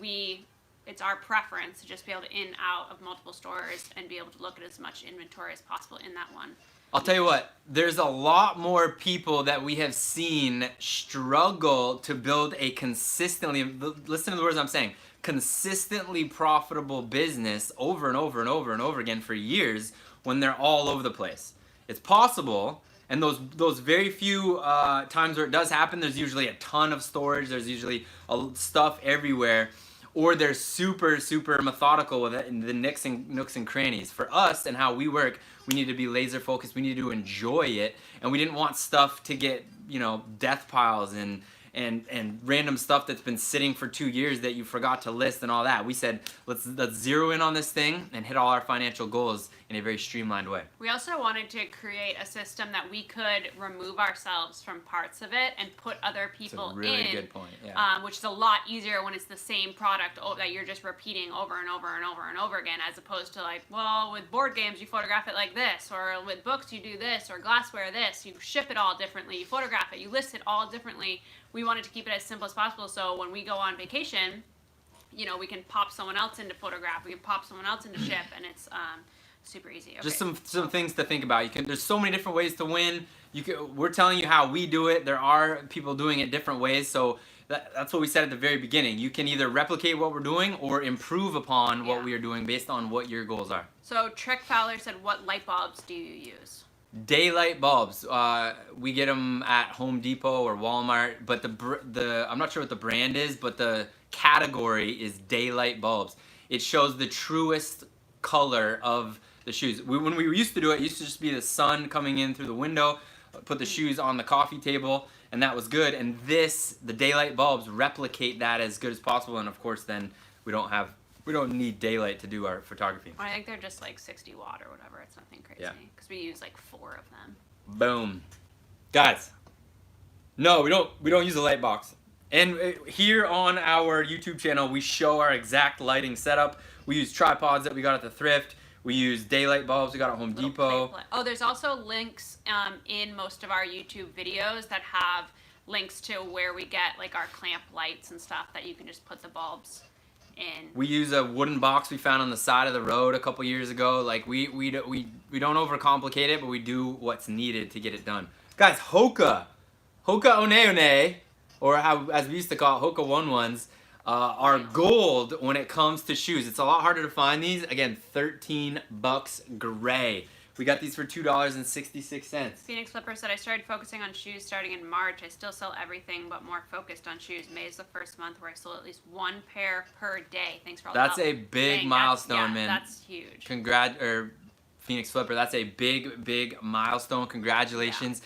it's our preference to just be able to in out of multiple stores and be able to look at as much inventory as possible in that one. I'll tell you what, there's a lot more people that we have seen struggle to build a consistently, listen to the words I'm saying, consistently profitable business over and over and over and over again for years when they're all over the place. It's possible. And those very few times where it does happen, there's usually a ton of storage, there's usually stuff everywhere, or they're super, super methodical with it in the nooks and crannies. For us and how we work, we need to be laser focused, we need to enjoy it, and we didn't want stuff to get, death piles and random stuff that's been sitting for 2 years that you forgot to list and all that. We said, let's zero in on this thing and hit all our financial goals in a very streamlined way. We also wanted to create a system that we could remove ourselves from parts of it and put other people in. That's a really good point, yeah. Which is a lot easier when it's the same product that you're just repeating over and over and over and over again, as opposed to like, well, with board games you photograph it like this, or with books you do this, or glassware this. You ship it all differently, you photograph it, you list it all differently. We wanted to keep it as simple as possible, so when we go on vacation, we can pop someone else into photograph, we can pop someone else into ship, and it's super easy. Okay. Just some things to think about. There's so many different ways to win. We're telling you how we do it. There are people doing it different ways, so that's what we said at the very beginning. You can either replicate what we're doing or improve upon what we are doing based on what your goals are. So Trick Fowler said, what light bulbs do you use? Daylight bulbs. We get them at Home Depot or Walmart, but the I'm not sure what the brand is, but the category is daylight bulbs. It shows the truest color of the shoes. When we used to do it, it used to just be the sun coming in through the window, put the shoes on the coffee table, and that was good. And the daylight bulbs replicate that as good as possible. And of course, then we don't need daylight to do our photography. I think they're just like 60 watt or whatever. It's nothing crazy. Because we use like 4 of them. Boom. Guys, no, we don't use a light box. And here on our YouTube channel, we show our exact lighting setup. We use tripods that we got at the Thrift. We use daylight bulbs we got at Home Depot. Oh, there's also links in most of our YouTube videos that have links to where we get like our clamp lights and stuff that you can just put the bulbs in. We use a wooden box we found on the side of the road a couple years ago. Like we don't overcomplicate it, but we do what's needed to get it done. Guys, Hoka One One, or how as we used to call it, Hoka One Ones, are gold when it comes to shoes. It's a lot harder to find these. Again, $13 gray. We got these for $2.66. Phoenix Flipper said, I started focusing on shoes starting in March. I still sell everything, but more focused on shoes. May is the first month where I sold at least one pair per day. Thanks for all That's a big milestone, man. That's huge. Phoenix Flipper, that's a big milestone. Congratulations.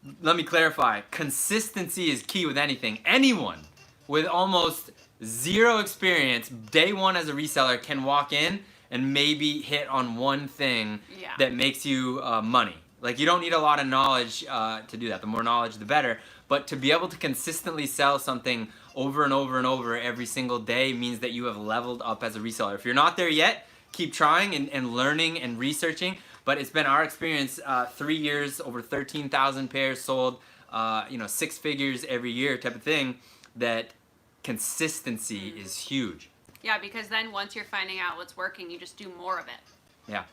Yeah. Let me clarify. Consistency is key with anything. Anyone with almost zero experience, day one as a reseller, can walk in and maybe hit on one thing that makes you money. Like, you don't need a lot of knowledge to do that. The more knowledge, the better. But to be able to consistently sell something over and over and over every single day means that you have leveled up as a reseller. If you're not there yet, keep trying and learning and researching. But it's been our experience, 3 years, over 13,000 pairs sold, 6 figures every year type of thing, that consistency is huge. Yeah, because then once you're finding out what's working, you just do more of it. Yeah.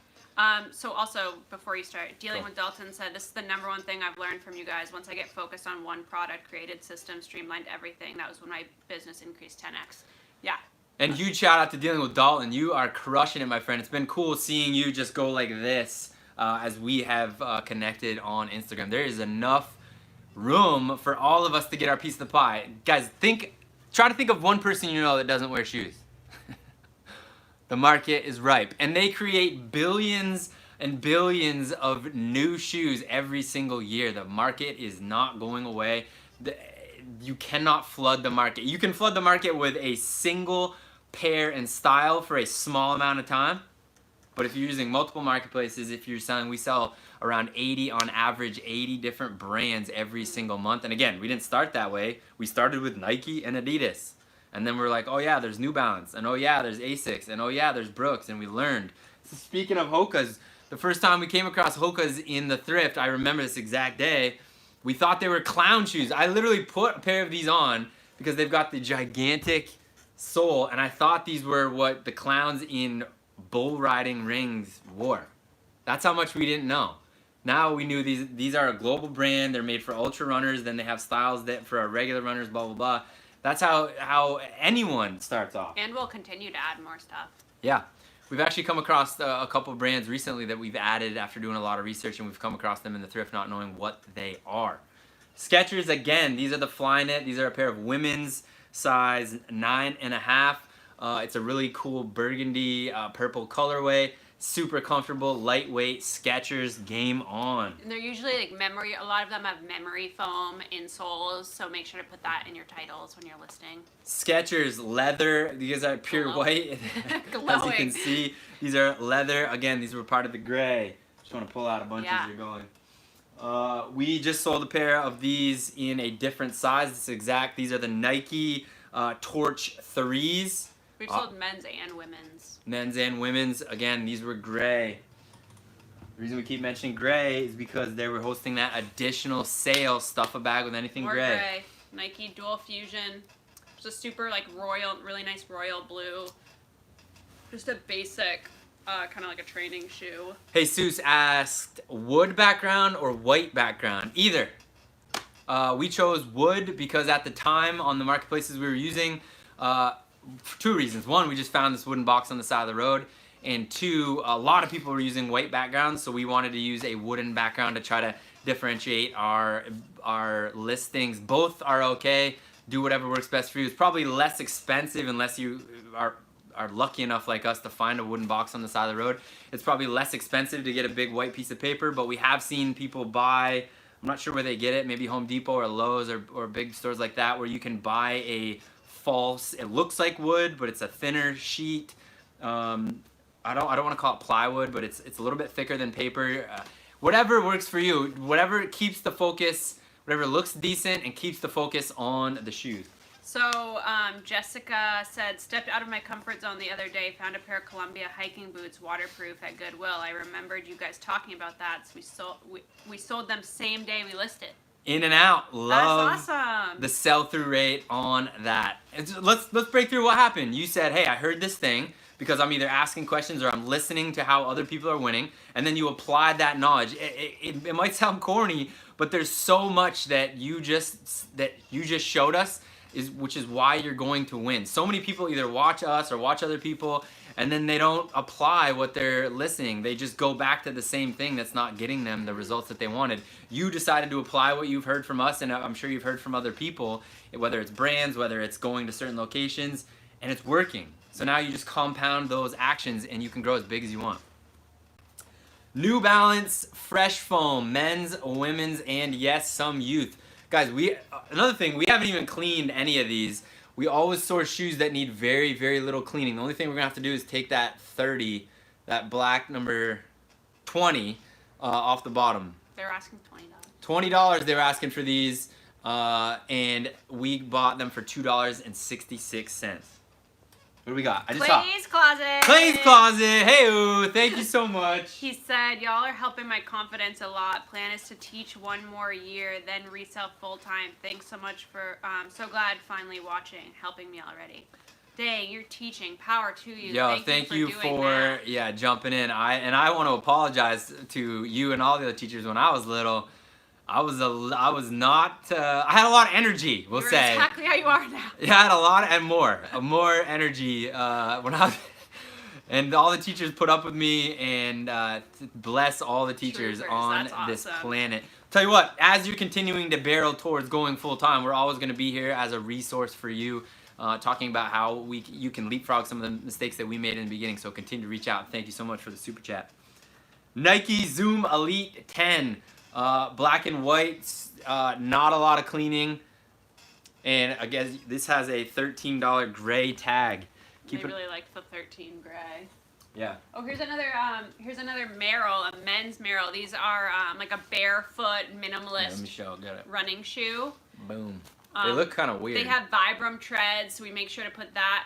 So also, before you start, Dealing with Dalton said, this is the #1 thing I've learned from you guys. Once I get focused on one product, created systems, streamlined everything, that was when my business increased 10x. Yeah. And huge shout out to Dealing with Dalton. You are crushing it, my friend. It's been cool seeing you just go like this as we have connected on Instagram. There is enough room for all of us to get our piece of the pie. Guys, try to think of one person you know that doesn't wear shoes. The market is ripe, and they create billions and billions of new shoes every single year. The market is not going away. You cannot flood the market. You can flood the market with a single pair and style for a small amount of time, but if you're using multiple marketplaces, if you're selling, we sell around 80 on average, 80 different brands every single month. And again, we didn't start that way. We started with Nike and Adidas. And then we're like, oh yeah, there's New Balance, and oh yeah, there's Asics, and oh yeah, there's Brooks, and we learned. So speaking of Hokas, the first time we came across Hokas in the Thrift, I remember this exact day, we thought they were clown shoes. I literally put a pair of these on because they've got the gigantic sole, and I thought these were what the clowns in bull riding rings wore. That's how much we didn't know. Now we knew these are a global brand, they're made for ultra runners, then they have styles that for our regular runners, blah, blah, blah. That's how anyone starts off. And we'll continue to add more stuff. Yeah. We've actually come across a couple brands recently that we've added after doing a lot of research, and we've come across them in the Thrift not knowing what they are. Skechers, again, these are the Flyknit. These are a pair of women's size 9.5. It's a really cool burgundy purple colorway. Super comfortable, lightweight Skechers, game on. And they're usually like memory, a lot of them have memory foam insoles, so make sure to put that in your titles when you're listing. Skechers, leather, these are pure white. As you can see, these are leather. Again, these were part of the gray. Just want to pull out a bunch as you're going. We just sold a pair of these in a different size. These are the Nike Torch 3s. We've sold men's and women's. Men's and women's. Again, these were gray. The reason we keep mentioning gray is because they were hosting that additional sale, stuff a bag with anything gray. Nike Dual Fusion. It's a super like royal, really nice royal blue. Just a basic, kind of like a training shoe. Jesus asked, wood background or white background? Either. We chose wood because at the time on the marketplaces we were using, for 2 reasons. 1, we just found this wooden box on the side of the road, and 2, a lot of people were using white backgrounds, so we wanted to use a wooden background to try to differentiate our listings. Both are okay. Do whatever works best for you. It's probably less expensive unless you are lucky enough like us to find a wooden box on the side of the road. It's probably less expensive to get a big white piece of paper, but we have seen people buy, I'm not sure where they get it, maybe Home Depot or Lowe's or big stores like that, where you can buy a false, it looks like wood, but it's a thinner sheet. I don't want to call it plywood, but it's a little bit thicker than paper. Whatever works for you, whatever keeps the focus whatever looks decent and keeps the focus on the shoes. So Jessica said, stepped out of my comfort zone the other day, found a pair of Columbia hiking boots, waterproof at Goodwill. I remembered you guys talking about that, so we sold them same day we listed. In and out. Love That's awesome. the sell-through rate on that. Let's break through what happened. You said, hey, I heard this thing because I'm either asking questions or I'm listening to how other people are winning, and then you applied that knowledge. It might sound corny, but there's so much that you just showed us, which is why you're going to win. So many people either watch us or watch other people, and then they don't apply what they're listening. They just go back to the same thing that's not getting them the results that they wanted. You decided to apply what you've heard from us, and I'm sure you've heard from other people, whether it's brands, whether it's going to certain locations, and it's working. So now you just compound those actions and you can grow as big as you want. New Balance Fresh Foam, men's, women's, and yes, some youth. Guys, another thing, we haven't even cleaned any of these. We always source shoes that need very, very little cleaning. The only thing we're gonna have to do is take that 30, that black number 20 off the bottom. They're asking $20. $20 they were asking for these, and we bought them for $2.66. What do we got? I just saw Clay's Closet. Clay's Closet. Hey, thank you so much. He said, y'all are helping my confidence a lot. Plan is to teach one more year, then resell full time. Thanks so much for, so glad finally watching, helping me already. Dang, you're teaching. Power to you. Yo, thank you for jumping in. I want to apologize to you and all the other teachers. When I was little, I had a lot of energy, we'll say. Exactly how you are now. Yeah, I had a lot and more energy when I was, and all the teachers put up with me, and bless all the teachers on this planet. Tell you what, as you're continuing to barrel towards going full time, we're always going to be here as a resource for you, talking about how you can leapfrog some of the mistakes that we made in the beginning. So continue to reach out. Thank you so much for the super chat. Nike Zoom Elite 10. Black and white, not a lot of cleaning, and I guess this has a $13 gray tag. I really liked the 13 gray. Yeah. Oh, here's another Merrell, a men's Merrell. These are like a barefoot minimalist let me show. Got it. Running shoe. Boom. They look kind of weird. They have Vibram treads, so we make sure to put that.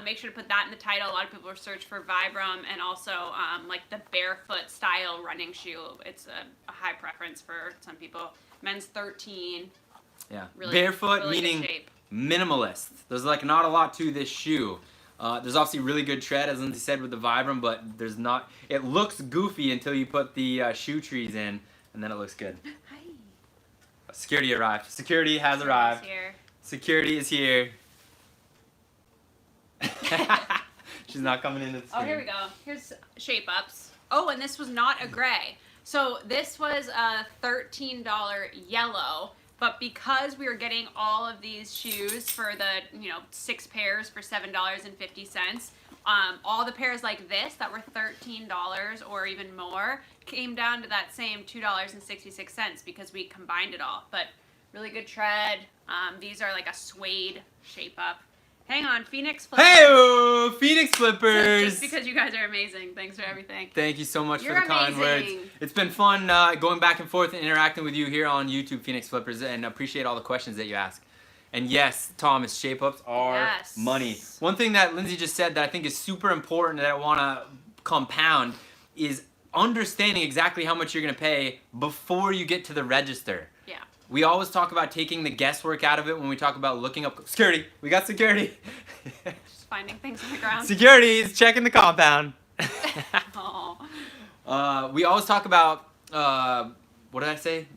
Make sure to put that in the title. A lot of people are searching for Vibram, and also like the barefoot style running shoe. It's a high preference for some people. Men's 13. Yeah. Really, barefoot really meaning minimalist. There's like not a lot to this shoe. There's obviously really good tread, as Lindsay said, with the Vibram, but there's not. It looks goofy until you put the shoe trees in, and then it looks good. Hi. Security arrived. Security has arrived. Security is here. She's not coming in. Oh, here we go. Here's shape ups. Oh, and this was not a gray. So this was a $13 yellow, but because we were getting all of these shoes for the 6 pairs for $7.50, all the pairs like this that were $13 or even more came down to that same $2.66 because we combined it all. But really good tread. These are like a suede shape up. Hang on, Phoenix Flippers. Hey, Phoenix Flippers. Just because you guys are amazing. Thanks for everything. Thank you so much for the kind words. It's been fun going back and forth and interacting with you here on YouTube, Phoenix Flippers, and appreciate all the questions that you ask. And yes, Thomas, shape-ups are money. One thing that Lindsay just said that I think is super important that I want to compound is understanding exactly how much you're going to pay before you get to the register. Yeah. We always talk about taking the guesswork out of it when we talk about looking up security. We got security. Just finding things on the ground. Security is checking the compound. Oh. We always talk about, what did I say?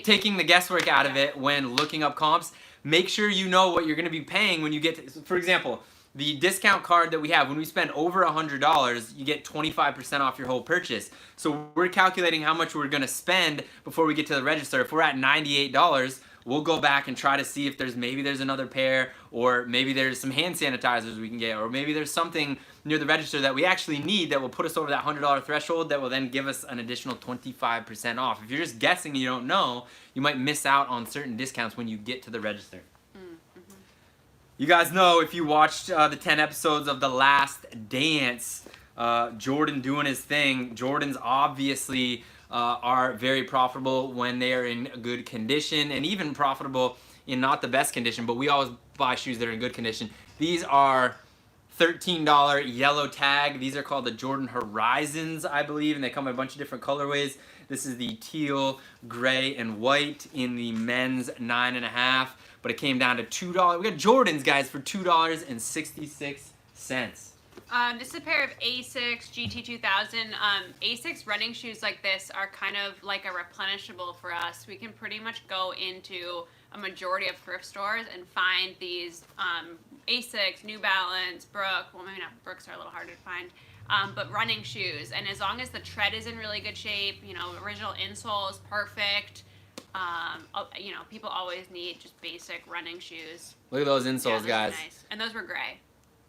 Taking the guesswork out of it when looking up comps. Make sure you know what you're going to be paying when you get to, for example, the discount card that we have, when we spend over $100, you get 25% off your whole purchase. So we're calculating how much we're going to spend before we get to the register. If we're at $98, we'll go back and try to see if maybe there's another pair, or maybe there's some hand sanitizers we can get, or maybe there's something near the register that we actually need that will put us over that $100 threshold that will then give us an additional 25% off. If you're just guessing and you don't know, you might miss out on certain discounts when you get to the register. You guys know, if you watched the 10 episodes of The Last Dance, Jordan doing his thing. Jordan's obviously are very profitable when they are in good condition, and even profitable in not the best condition, but we always buy shoes that are in good condition. These are $13 yellow tag. These are called the Jordan Horizons, I believe, and they come in a bunch of different colorways. This is the teal, gray, and white in the men's 9.5, but it came down to $2. We got Jordans, guys, for $2.66. This is a pair of Asics GT2000. Asics running shoes like this are kind of like a replenishable for us. We can pretty much go into a majority of thrift stores and find these Asics, New Balance, Brook. Well, maybe not. Brooks are a little harder to find. But running shoes, and as long as the tread is in really good shape, you know, original insole is perfect. You know, people always need just basic running shoes. Look at those insoles, those guys. Are nice. And those were gray.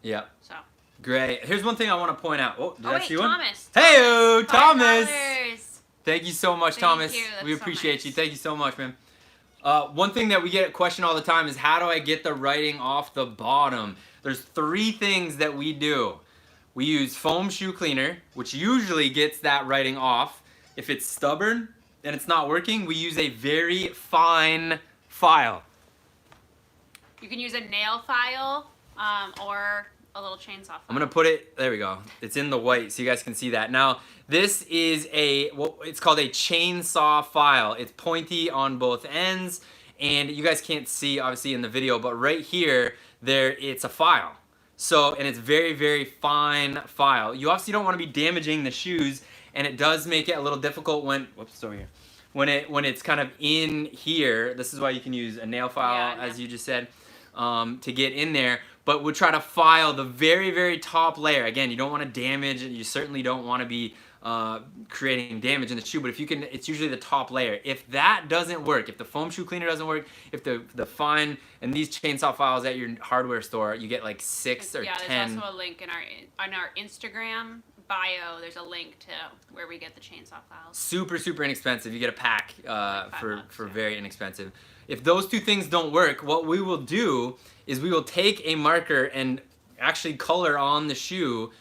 Yeah. So. Gray. Here's one thing I want to point out. Oh, did I see one? Thomas. Hey, Thomas. $5. Thank you so much, Thomas. We appreciate you. Thank you so much, man. One thing that we get a question all the time is, how do I get the writing off the bottom? There's 3 things that we do. We use foam shoe cleaner, which usually gets that writing off. If it's stubborn and it's not working, we use a very fine file. You can use a nail file or a little chainsaw file. I'm gonna put it, there we go. It's in the white so you guys can see that. Now, this is it's called a chainsaw file. It's pointy on both ends, and you guys can't see obviously in the video, but right here, it's a file. So, and it's very, very fine file. You obviously don't wanna be damaging the shoes, and it does make it a little difficult when, whoops, over here. When it's kind of in here, this is why you can use a nail file, as you just said, to get in there. But we'll try to file the very, very top layer. Again, you don't want to damage, you certainly don't want to be creating damage in the shoe, but if you can, it's usually the top layer. If that doesn't work, if the foam shoe cleaner doesn't work, if the fine, and these chainsaw files at your hardware store, you get like 6 or 10. Yeah, there's also a link in our Instagram bio. There's a link to where we get the chainsaw files. Super, super inexpensive. You get a pack for very inexpensive. If those 2 things don't work, what we will do is we will take a marker and actually color on the shoe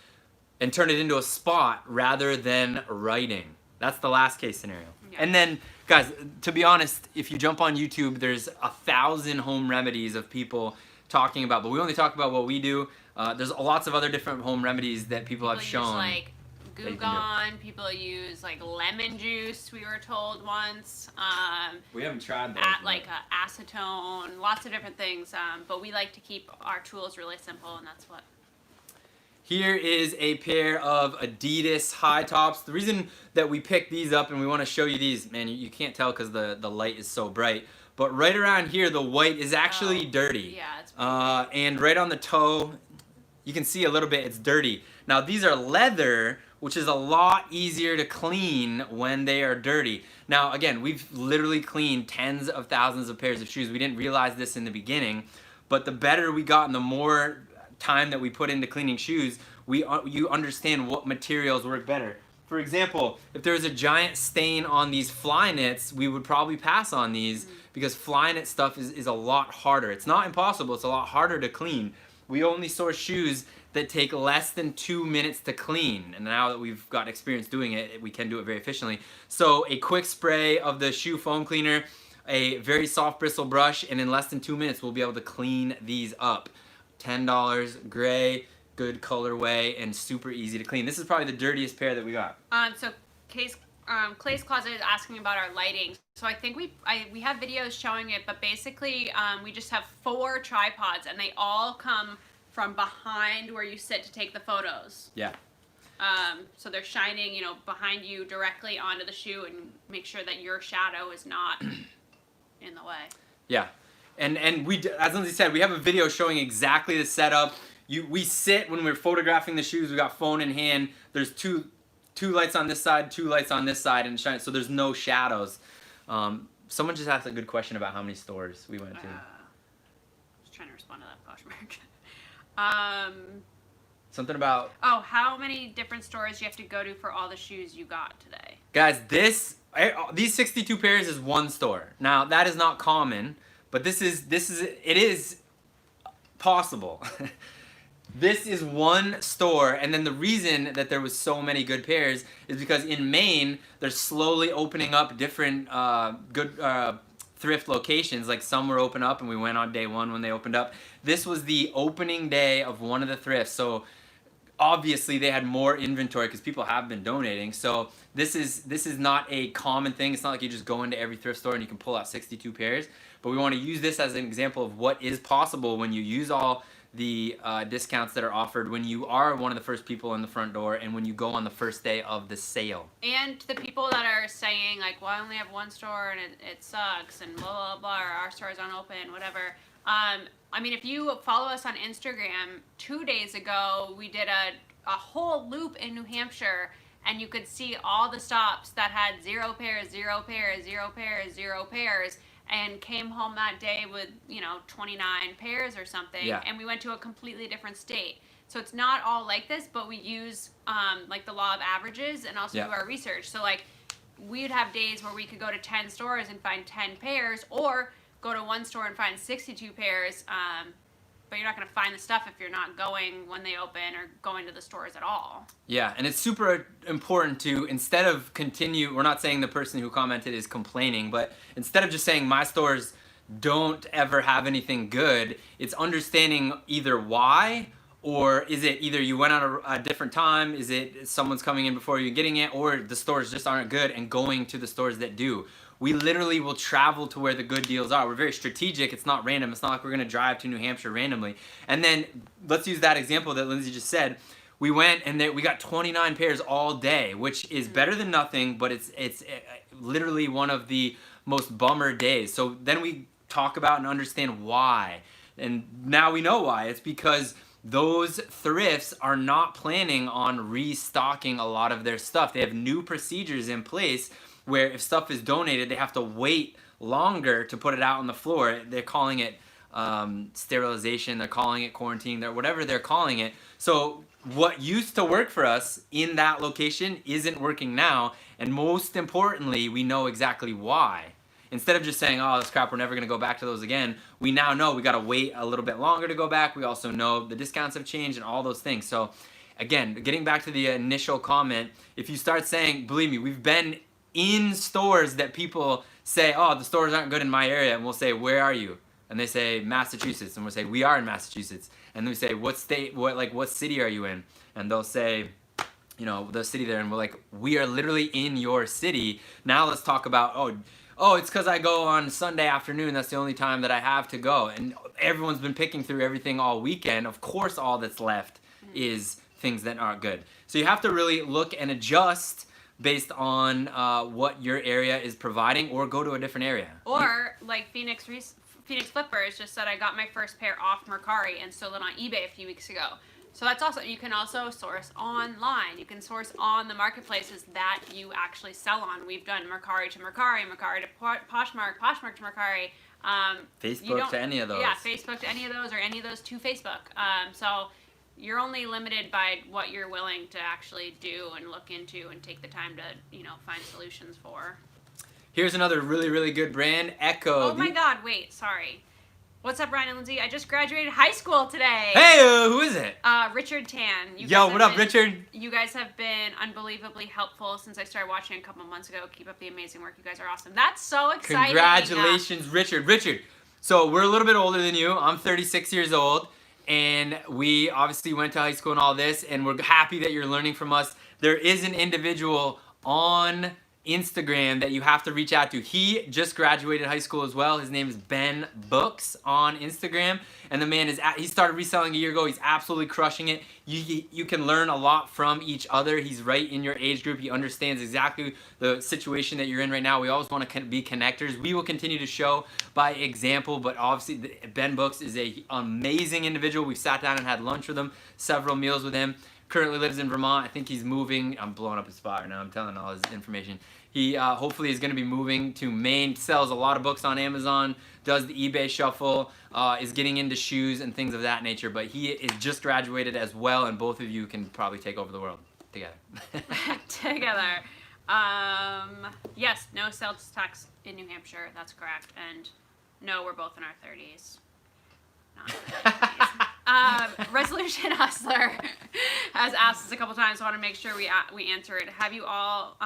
and turn it into a spot rather than writing. That's the last case scenario. Yeah. And then, guys, to be honest, if you jump on YouTube, there's 1,000 home remedies of people talking about, but we only talk about what we do. There's lots of other different home remedies that people have shown. Use, like, Goo Gone, people use like lemon juice, we were told once. We haven't tried those. Like acetone, lots of different things. But we like to keep our tools really simple, and that's what. Here is a pair of Adidas high tops. The reason that we picked these up and we want to show you these, man, you can't tell because the light is so bright. But right around here, the white is actually dirty. Yeah, it's and right on the toe, you can see a little bit, it's dirty. Now these are leather, which is a lot easier to clean when they are dirty. Now again, we've literally cleaned tens of thousands of pairs of shoes. We didn't realize this in the beginning, but the better we got and the more time that we put into cleaning shoes, you understand what materials work better. For example, if there was a giant stain on these Flyknits, we would probably pass on these because Flyknit stuff is a lot harder. It's not impossible, it's a lot harder to clean. We only source shoes that take less than 2 minutes to clean. And now that we've got experience doing it, we can do it very efficiently. So a quick spray of the shoe foam cleaner, a very soft bristle brush, and in less than 2 minutes, we'll be able to clean these up. $10, gray, good colorway, and super easy to clean. This is probably the dirtiest pair that we got. So Clay's Closet is asking about our lighting. So I think we have videos showing it, but basically we just have 4 tripods, and they all come from behind where you sit to take the photos. Yeah. So they're shining, behind you directly onto the shoe, and make sure that your shadow is not in the way. Yeah. And we, as Lindsay said, we have a video showing exactly the setup. We sit when we're photographing the shoes. We got phone in hand. There's two lights on this side, 2 lights on this side, and so there's no shadows. Someone just asked a good question about how many stores we went to. Just trying to respond to that question mark. Something about... Oh, how many different stores you have to go to for all the shoes you got today? Guys, these 62 pairs is 1 store. Now, that is not common, but it is possible. This is one store, and then the reason that there was so many good pairs is because in Maine, they're slowly opening up different good thrift locations. Like some were open up, and we went on day one when they opened up. This was the opening day of one of the thrifts, so obviously they had more inventory because people have been donating. So this is not a common thing. It's not like you just go into every thrift store and you can pull out 62 pairs. But we want to use this as an example of what is possible when you use all the discounts that are offered when you are one of the first people in the front door and when you go on the first day of the sale. And the people that are saying like, well, I only have one store and it sucks and blah blah blah, or our stores aren't open, whatever. I mean, if you follow us on Instagram, 2 days ago we did a whole loop in New Hampshire, and you could see all the stops that had 0 pairs, 0 pairs, 0 pairs, 0 pairs, and came home that day with 29 pairs or something. Yeah. And we went to a completely different state. So it's not all like this, but we use like the law of averages and also do our research. So like we'd have days where we could go to 10 stores and find 10 pairs, or go to one store and find 62 pairs, but you're not going to find the stuff if you're not going when they open or going to the stores at all. Yeah, and it's super important to, instead of we're not saying the person who commented is complaining, but instead of just saying my stores don't ever have anything good, it's understanding either why, or is it either you went on a different time, is it someone's coming in before you getting it, or the stores just aren't good, and going to the stores that do. We literally will travel to where the good deals are. We're very strategic. It's not random. It's not like we're going to drive to New Hampshire randomly. And then let's use that example that Rnzy just said. We went and we got 29 pairs all day, which is better than nothing, but it's literally one of the most bummer days. So then we talk about and understand why. And now we know why. It's because those thrifts are not planning on restocking a lot of their stuff. They have new procedures in place where if stuff is donated, they have to wait longer to put it out on the floor. They're calling it sterilization, they're calling it quarantine, whatever they're calling it. So what used to work for us in that location isn't working now, and most importantly, we know exactly why. Instead of just saying, oh, this crap, we're never gonna go back to those again, we now know we gotta wait a little bit longer to go back. We also know the discounts have changed and all those things. So again, getting back to the initial comment, if you start saying, believe me, we've been in stores that people say, oh, the stores aren't good in my area, and we'll say, where are you? And they say, Massachusetts, and we'll say, we are in Massachusetts. And then we say, what state, what city are you in? And they'll say, the city there, and we're like, we are literally in your city. Now let's talk about, oh, it's because I go on Sunday afternoon, that's the only time that I have to go. And everyone's been picking through everything all weekend. Of course, all that's left is things that aren't good. So you have to really look and adjust based on what your area is providing, or go to a different area. Or like Phoenix Flippers just said, I got my first pair off Mercari and sold it on eBay a few weeks ago. So that's also, you can also source online. You can source on the marketplaces that you actually sell on. We've done Mercari to Mercari, Mercari to Poshmark, Poshmark to Mercari. Facebook to any of those. Yeah, Facebook to any of those, or any of those to Facebook. So you're only limited by what you're willing to actually do and look into and take the time to, find solutions for. Here's another really, really good brand, Echo. Oh my God, wait, sorry. What's up, Ryan and Rnzy? I just graduated high school today. Hey, who is it? Richard Tan. Yo, what up, Richard? You guys have been unbelievably helpful since I started watching a couple months ago. Keep up the amazing work. You guys are awesome. That's so exciting. Congratulations, Richard. Richard, so we're a little bit older than you. I'm 36 years old. And we obviously went to high school and all this, and we're happy that you're learning from us. There is an individual on Instagram that you have to reach out to. He just graduated high school as well. His name is Ben Books on Instagram, and the man he started reselling a year ago. He's absolutely crushing it. You can learn a lot from each other. He's right in your age group. He understands exactly the situation that you're in right now. We always want to be connectors. We will continue to show by example, but obviously Ben Books is an amazing individual. We've sat down and had lunch with him, several meals with him. Currently lives in Vermont. I think he's moving. I'm blowing up his spot right now. I'm telling all his information. He hopefully is going to be moving to Maine. Sells a lot of books on Amazon. Does the eBay shuffle. Is getting into shoes and things of that nature. But he is just graduated as well, and both of you can probably take over the world together. Together. Yes, no sales tax in New Hampshire. That's correct. And no, we're both in our 30s. Not in our 30s. Fashion Hustler has asked us a couple times, so I want to make sure we answer it. Have you all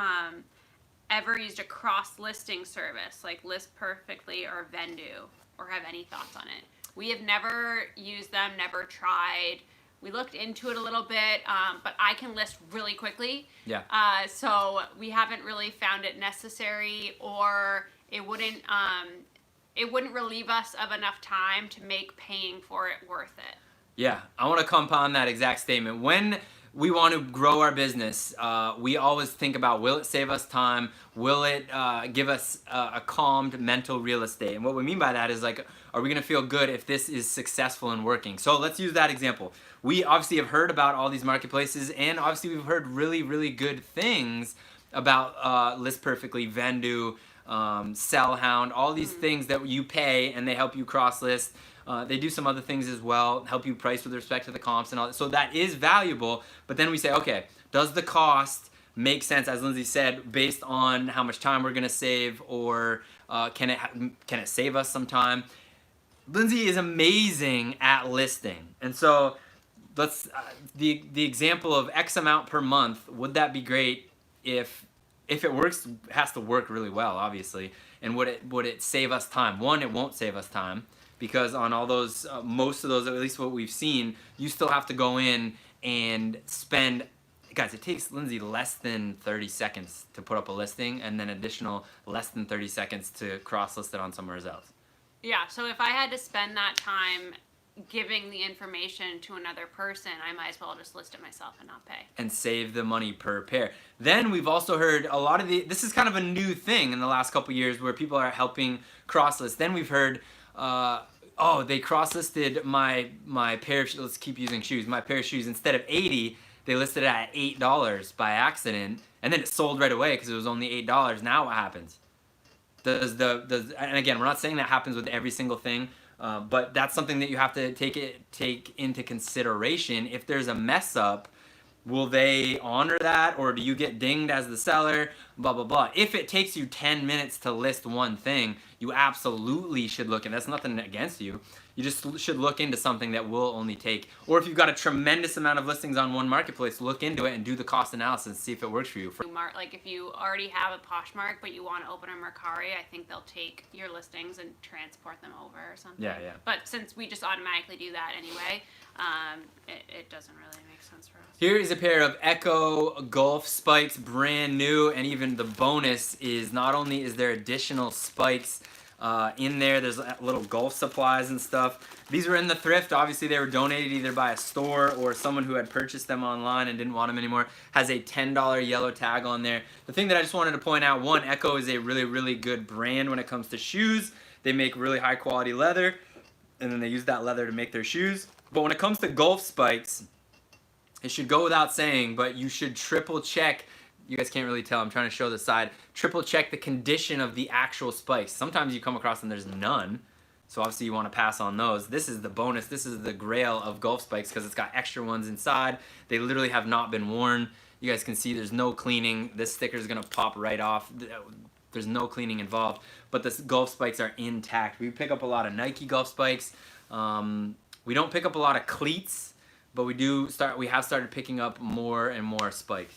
ever used a cross-listing service like List Perfectly or Vendu, or have any thoughts on it? We have never used them, never tried. We looked into it a little bit, but I can list really quickly. Yeah. So we haven't really found it necessary, or it wouldn't relieve us of enough time to make paying for it worth it. Yeah, I want to compound that exact statement. When we want to grow our business, we always think about, will it save us time? Will it give us a calmed mental real estate? And what we mean by that is, like, are we going to feel good if this is successful and working? So let's use that example. We obviously have heard about all these marketplaces, and obviously we've heard really, really good things about List Perfectly, Vendu, Sellhound, all these things that you pay and they help you cross-list. They do some other things as well, help you price with respect to the comps and all that. So that is valuable, but then we say, okay, does the cost make sense, as Lindsay said, based on how much time we're gonna save, or can it save us some time? Lindsay is amazing at listing, and so let's the example of X amount per month. Would that be great if it works? It has to work really well, obviously. And would it save us time? One, it won't save us time, because on all those, most of those, at least what we've seen, you still have to go in and spend, guys, it takes Lindsay less than 30 seconds to put up a listing, and then additional less than 30 seconds to cross-list it on somewhere else. Yeah, so if I had to spend that time giving the information to another person, I might as well just list it myself and not pay. And save the money per pair. Then we've also heard a lot of this is kind of a new thing in the last couple years where people are helping cross-list. Then we've heard, oh, they cross-listed my pair of, let's keep using shoes, my pair of shoes, instead of $80, they listed it at $8 by accident, and then it sold right away because it was only $8. Now what happens? And again, we're not saying that happens with every single thing, but that's something that you have to take into consideration. If there's a mess up, will they honor that, or do you get dinged as the seller? Blah, blah, blah. If it takes you 10 minutes to list one thing, you absolutely should look, and that's nothing against you. You just should look into something that will only take, or if you've got a tremendous amount of listings on one marketplace, look into it and do the cost analysis and see if it works for you. Like if you already have a Poshmark, but you want to open a Mercari, I think they'll take your listings and transport them over or something. Yeah, yeah. But since we just automatically do that anyway, it doesn't really make sense for us. Here is a pair of Echo Golf spikes, brand new, and even the bonus is not only is there additional spikes in there, there's little golf supplies and stuff. These were in the Thrift. Obviously they were donated either by a store or someone who had purchased them online and didn't want them anymore. Has a $10 yellow tag on there. The thing that I just wanted to point out, one, Echo is a really, really good brand when it comes to shoes. They make really high quality leather, and then they use that leather to make their shoes. But when it comes to golf spikes, it should go without saying, but you should triple check. You guys can't really tell, I'm trying to show the side. Triple check the condition of the actual spikes. Sometimes you come across and there's none, so obviously you want to pass on those. This is the bonus, this is the grail of golf spikes because it's got extra ones inside. They literally have not been worn. You guys can see there's no cleaning. This sticker is gonna pop right off. There's no cleaning involved, but the golf spikes are intact. We pick up a lot of Nike golf spikes. We don't pick up a lot of cleats, but we have started picking up more and more spikes.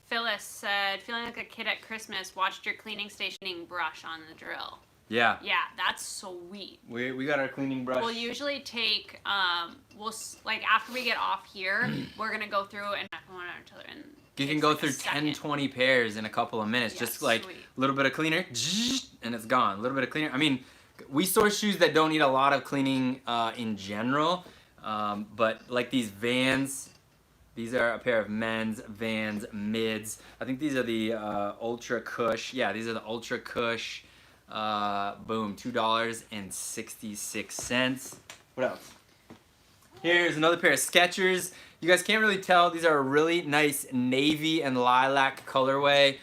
Phyllis said, feeling like a kid at Christmas, watched your cleaning stationing brush on the drill. Yeah. Yeah, that's sweet. We got our cleaning brush. We'll usually take, like after we get off here, we're going to go through and you can go through 10, 20 pairs in a couple of minutes. Yeah, just like a little bit of cleaner, and it's gone. A little bit of cleaner. I mean, we source shoes that don't need a lot of cleaning in general, but like these Vans, these are a pair of men's Vans mids. I think these are the Ultra Cush. Yeah, these are the Ultra Cush. Boom, $2.66. What else? Here's another pair of Skechers. You guys can't really tell. These are a really nice navy and lilac colorway.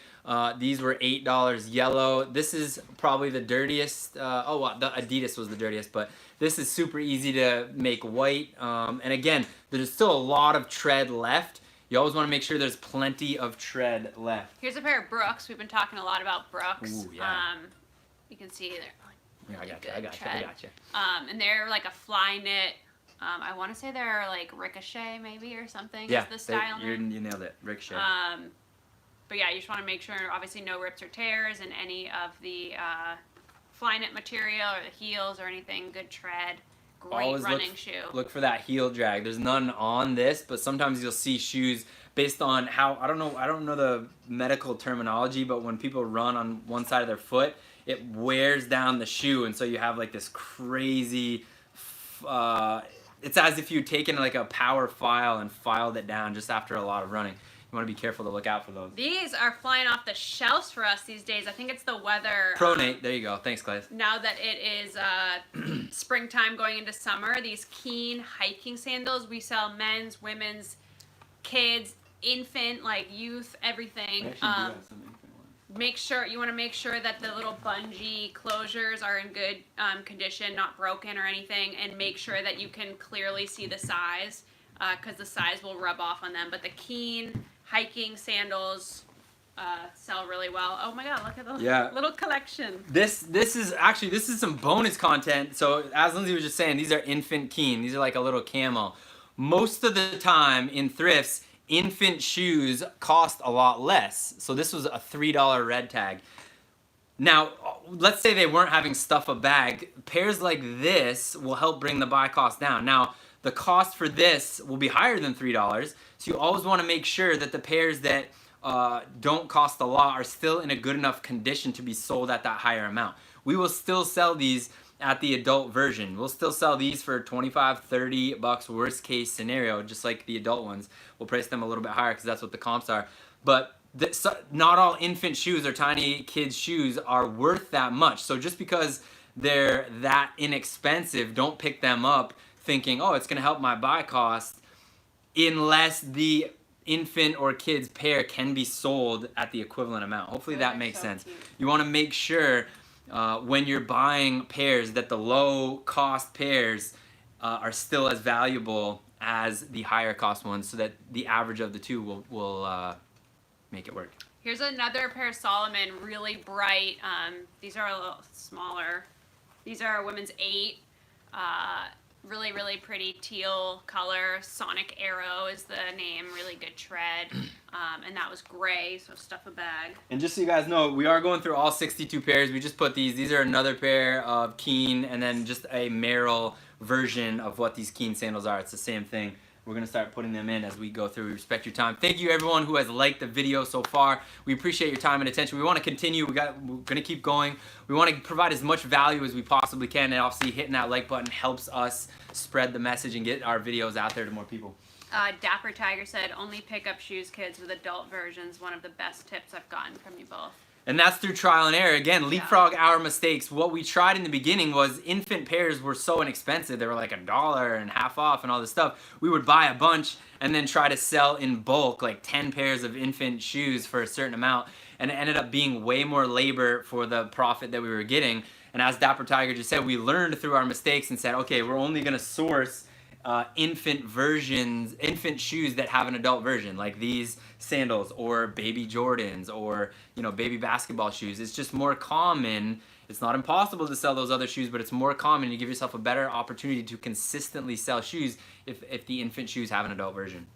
These were $8 yellow. This is probably the dirtiest. The Adidas was the dirtiest, but this is super easy to make white. And again, there's still a lot of tread left. You always want to make sure there's plenty of tread left. Here's a pair of Brooks. We've been talking a lot about Brooks. Ooh, yeah. You can see they're yeah, I got you. and they're like a fly knit I want to say they're like Ricochet maybe or something. Yeah, is the style you name. nailed it. Ricochet. But yeah, you just want to make sure, obviously, no rips or tears in any of the Flyknit material or the heels or anything. Good tread. Great Always running shoe. Look for that heel drag. There's none on this, but sometimes you'll see shoes based on how, I don't know the medical terminology, but when people run on one side of their foot, it wears down the shoe, and so you have like this crazy, it's as if you'd taken like a power file and filed it down just after a lot of running. You want to be careful to look out for those. These are flying off the shelves for us these days. I think it's the weather. Pronate, there you go. Thanks, Clay. Now that it is springtime going into summer, these Keen hiking sandals, we sell men's, women's, kids, infant, like youth, everything. Make sure you want to make sure that the little bungee closures are in good condition, not broken or anything, and make sure that you can clearly see the size, because the size will rub off on them. But the Keen hiking sandals sell really well. Oh my god, look at the little collection. This is some bonus content. So as Lindsay was just saying, these are infant Keen. These are like a little camo. Most of the time in thrifts, infant shoes cost a lot less. So this was a $3 red tag. Now, let's say they weren't having stuff a bag. Pairs like this will help bring the buy cost down. Now, the cost for this will be higher than $3, so you always want to make sure that the pairs that don't cost a lot are still in a good enough condition to be sold at that higher amount. We will still sell these at the adult version. We'll still sell these for 25, 30 bucks, worst case scenario, just like the adult ones. We'll price them a little bit higher because that's what the comps are. But not all infant shoes or tiny kids shoes are worth that much. So just because they're that inexpensive, don't pick them up thinking, oh, it's gonna help my buy cost, unless the infant or kids pair can be sold at the equivalent amount. Hopefully that makes sense. Cute. You wanna make sure when you're buying pairs that the low cost pairs are still as valuable as the higher cost ones, so that the average of the two will make it work. Here's another pair of Solomon, really bright. These are a little smaller. These are women's 8. Really, really pretty teal color. Sonic Arrow is the name. Really good tread. And that was gray, so stuff a bag. And just so you guys know, we are going through all 62 pairs. We just put these. These are another pair of Keen, and then just a Merrell version of what these Keen sandals are. It's the same thing. We're going to start putting them in as we go through. We respect your time. Thank you, everyone who has liked the video so far. We appreciate your time and attention. We want to continue. We're going to keep going. We want to provide as much value as we possibly can, and obviously hitting that like button helps us spread the message and get our videos out there to more people. Dapper Tiger said, only pick up shoes, kids, with adult versions. One of the best tips I've gotten from you both. And that's through trial and error. Again, leapfrog our mistakes. What we tried in the beginning was infant pairs were so inexpensive. They were like $1 and half off and all this stuff. We would buy a bunch and then try to sell in bulk like 10 pairs of infant shoes for a certain amount. And it ended up being way more labor for the profit that we were getting. And as Dapper Tiger just said, we learned through our mistakes and said, okay, we're only going to source infant shoes that have an adult version, like these sandals or baby Jordans or, you know, baby basketball shoes. It's just more common. It's not impossible to sell those other shoes, but it's more common. You give yourself a better opportunity to consistently sell shoes if the infant shoes have an adult version.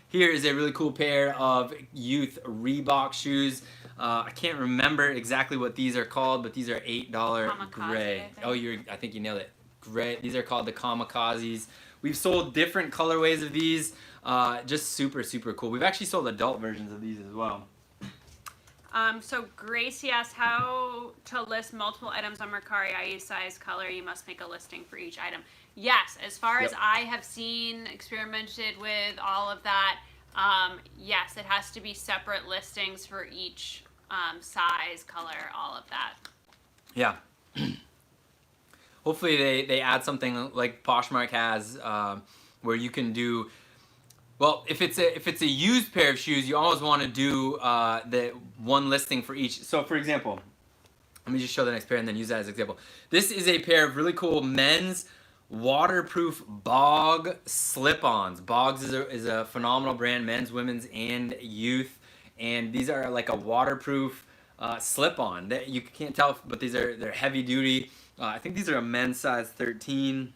Here is a really cool pair of youth Reebok shoes. I can't remember exactly what these are called, but these are $8 gray. I think you nailed it. Gray. These are called the Kamikazes. We've sold different colorways of these. Just super, super cool. We've actually sold adult versions of these as well. So Gracie asked how to list multiple items on Mercari, i.e. size, color. You must make a listing for each item. Yes, as far as I have seen, experimented with all of that, yes, it has to be separate listings for each size, color, all of that. Yeah. Hopefully they add something like Poshmark has, where you can do. Well, if it's a used pair of shoes, you always want to do the one listing for each. So, for example, let me just show the next pair and then use that as an example. This is a pair of really cool men's waterproof Bog slip-ons. Bogs is a phenomenal brand, men's, women's, and youth. And these are like a waterproof slip-on. You can't tell, but they're heavy duty. I think these are a men's size 13.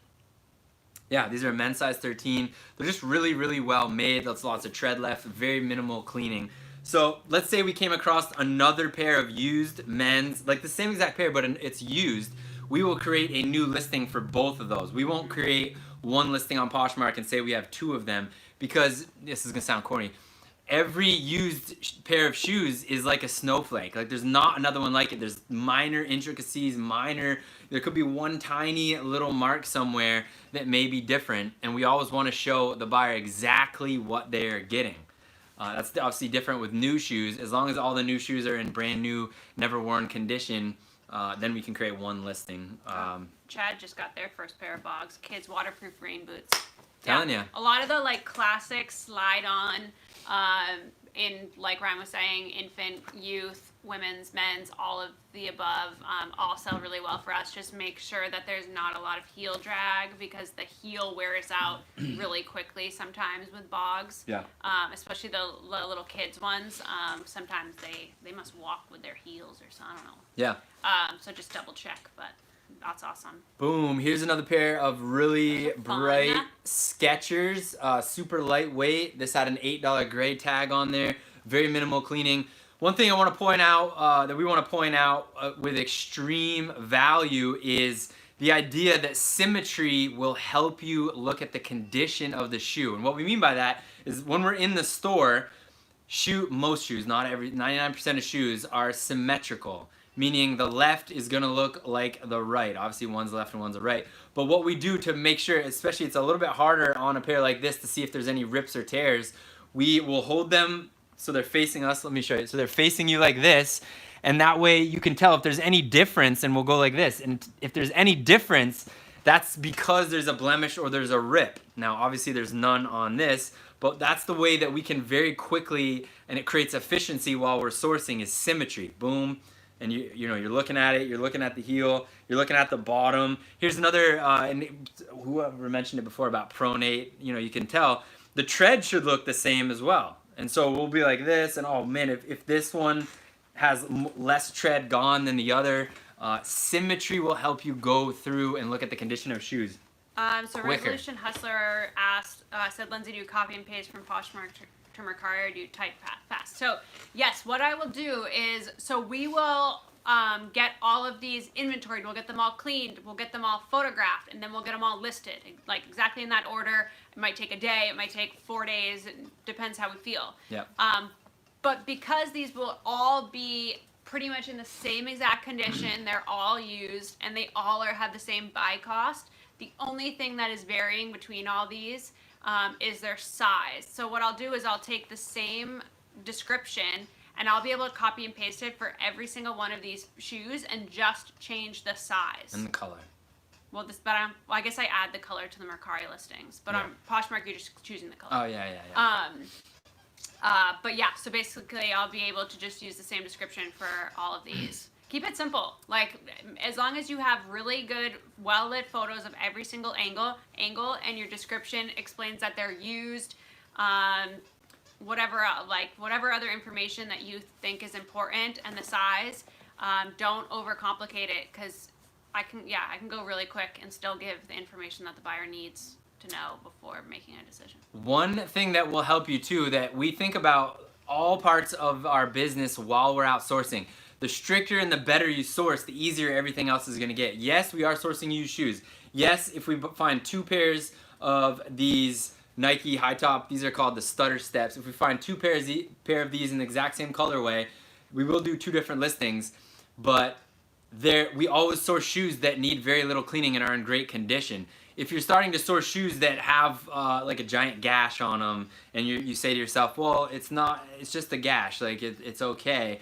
Yeah, these are men's size 13. They're just really, really well made. There's lots of tread left, very minimal cleaning. So let's say we came across another pair of used men's, like the same exact pair, but it's used. We will create a new listing for both of those. We won't create one listing on Poshmark and say we have two of them, because this is gonna sound corny. Every used pair of shoes is like a snowflake. Like there's not another one like it. There's minor intricacies, there could be one tiny little mark somewhere that may be different, and we always want to show the buyer exactly what they're getting. That's obviously different with new shoes. As long as all the new shoes are in brand new, never worn condition, then we can create one listing. Chad just got their first pair of Bogs, kids waterproof rain boots. Telling you. A lot of the like classic slide on, in like Ryan was saying, infant, youth, women's, men's, all of the above, all sell really well for us. Just make sure that there's not a lot of heel drag, because the heel wears out really quickly sometimes with Bogs. Yeah. Especially the little kids ones. Sometimes they must walk with their heels or something. I don't know. Yeah. So just double check, but that's awesome. Boom. Here's another pair of really bright Skechers, super lightweight. This had an $8 gray tag on there. Very minimal cleaning. One thing I want to point out, that we want to point out with extreme value, is the idea that symmetry will help you look at the condition of the shoe. And what we mean by that is when we're in the store, most shoes, not every, 99% of shoes are symmetrical. Meaning the left is going to look like the right. Obviously one's left and one's the right. But what we do to make sure, especially it's a little bit harder on a pair like this to see if there's any rips or tears, we will hold them so they're facing us. Let me show you. So they're facing you like this, and that way you can tell if there's any difference, and we'll go like this. And if there's any difference, that's because there's a blemish or there's a rip. Now obviously there's none on this, but that's the way that we can very quickly, and it creates efficiency while we're sourcing, is symmetry. Boom. And you're looking at it, you're looking at the heel, you're looking at the bottom. Here's another, and whoever mentioned it before about pronate, you can tell the tread should look the same as well. And so we'll be like this, and oh man, if this one has less tread gone than the other, symmetry will help you go through and look at the condition of shoes. So Resolution Hustler said, Lindsay, do you copy and paste from Poshmark to Mercari, or do you type fast? So yes, what I will do is, so we will get all of these inventoried, we'll get them all cleaned, we'll get them all photographed, and then we'll get them all listed, like exactly in that order. It might take a day, it might take 4 days, it depends how we feel. Yep. But because these will all be pretty much in the same exact condition, they're all used, and they all have the same buy cost, the only thing that is varying between all these is their size. So what I'll do is I'll take the same description and I'll be able to copy and paste it for every single one of these shoes and just change the size. And the color. Well, I guess I add the color to the Mercari listings, but on Poshmark you're just choosing the color. Oh yeah. But yeah, so basically I'll be able to just use the same description for all of these. Keep it simple. Like, as long as you have really good, well-lit photos of every single angle, and your description explains that they're used, whatever other information that you think is important, and the size, don't overcomplicate it, because I can go really quick and still give the information that the buyer needs to know before making a decision. One thing that will help you too, that we think about all parts of our business while we're outsourcing. The stricter and the better you source, the easier everything else is going to get. Yes, we are sourcing used shoes. Yes, if we find 2 pairs of these Nike high top, these are called the stutter steps. If we find 2 pair of these in the exact same colorway, we will do 2 different listings. But we always source shoes that need very little cleaning and are in great condition. If you're starting to source shoes that have like a giant gash on them, and you say to yourself, well, it's just a gash, like it's okay.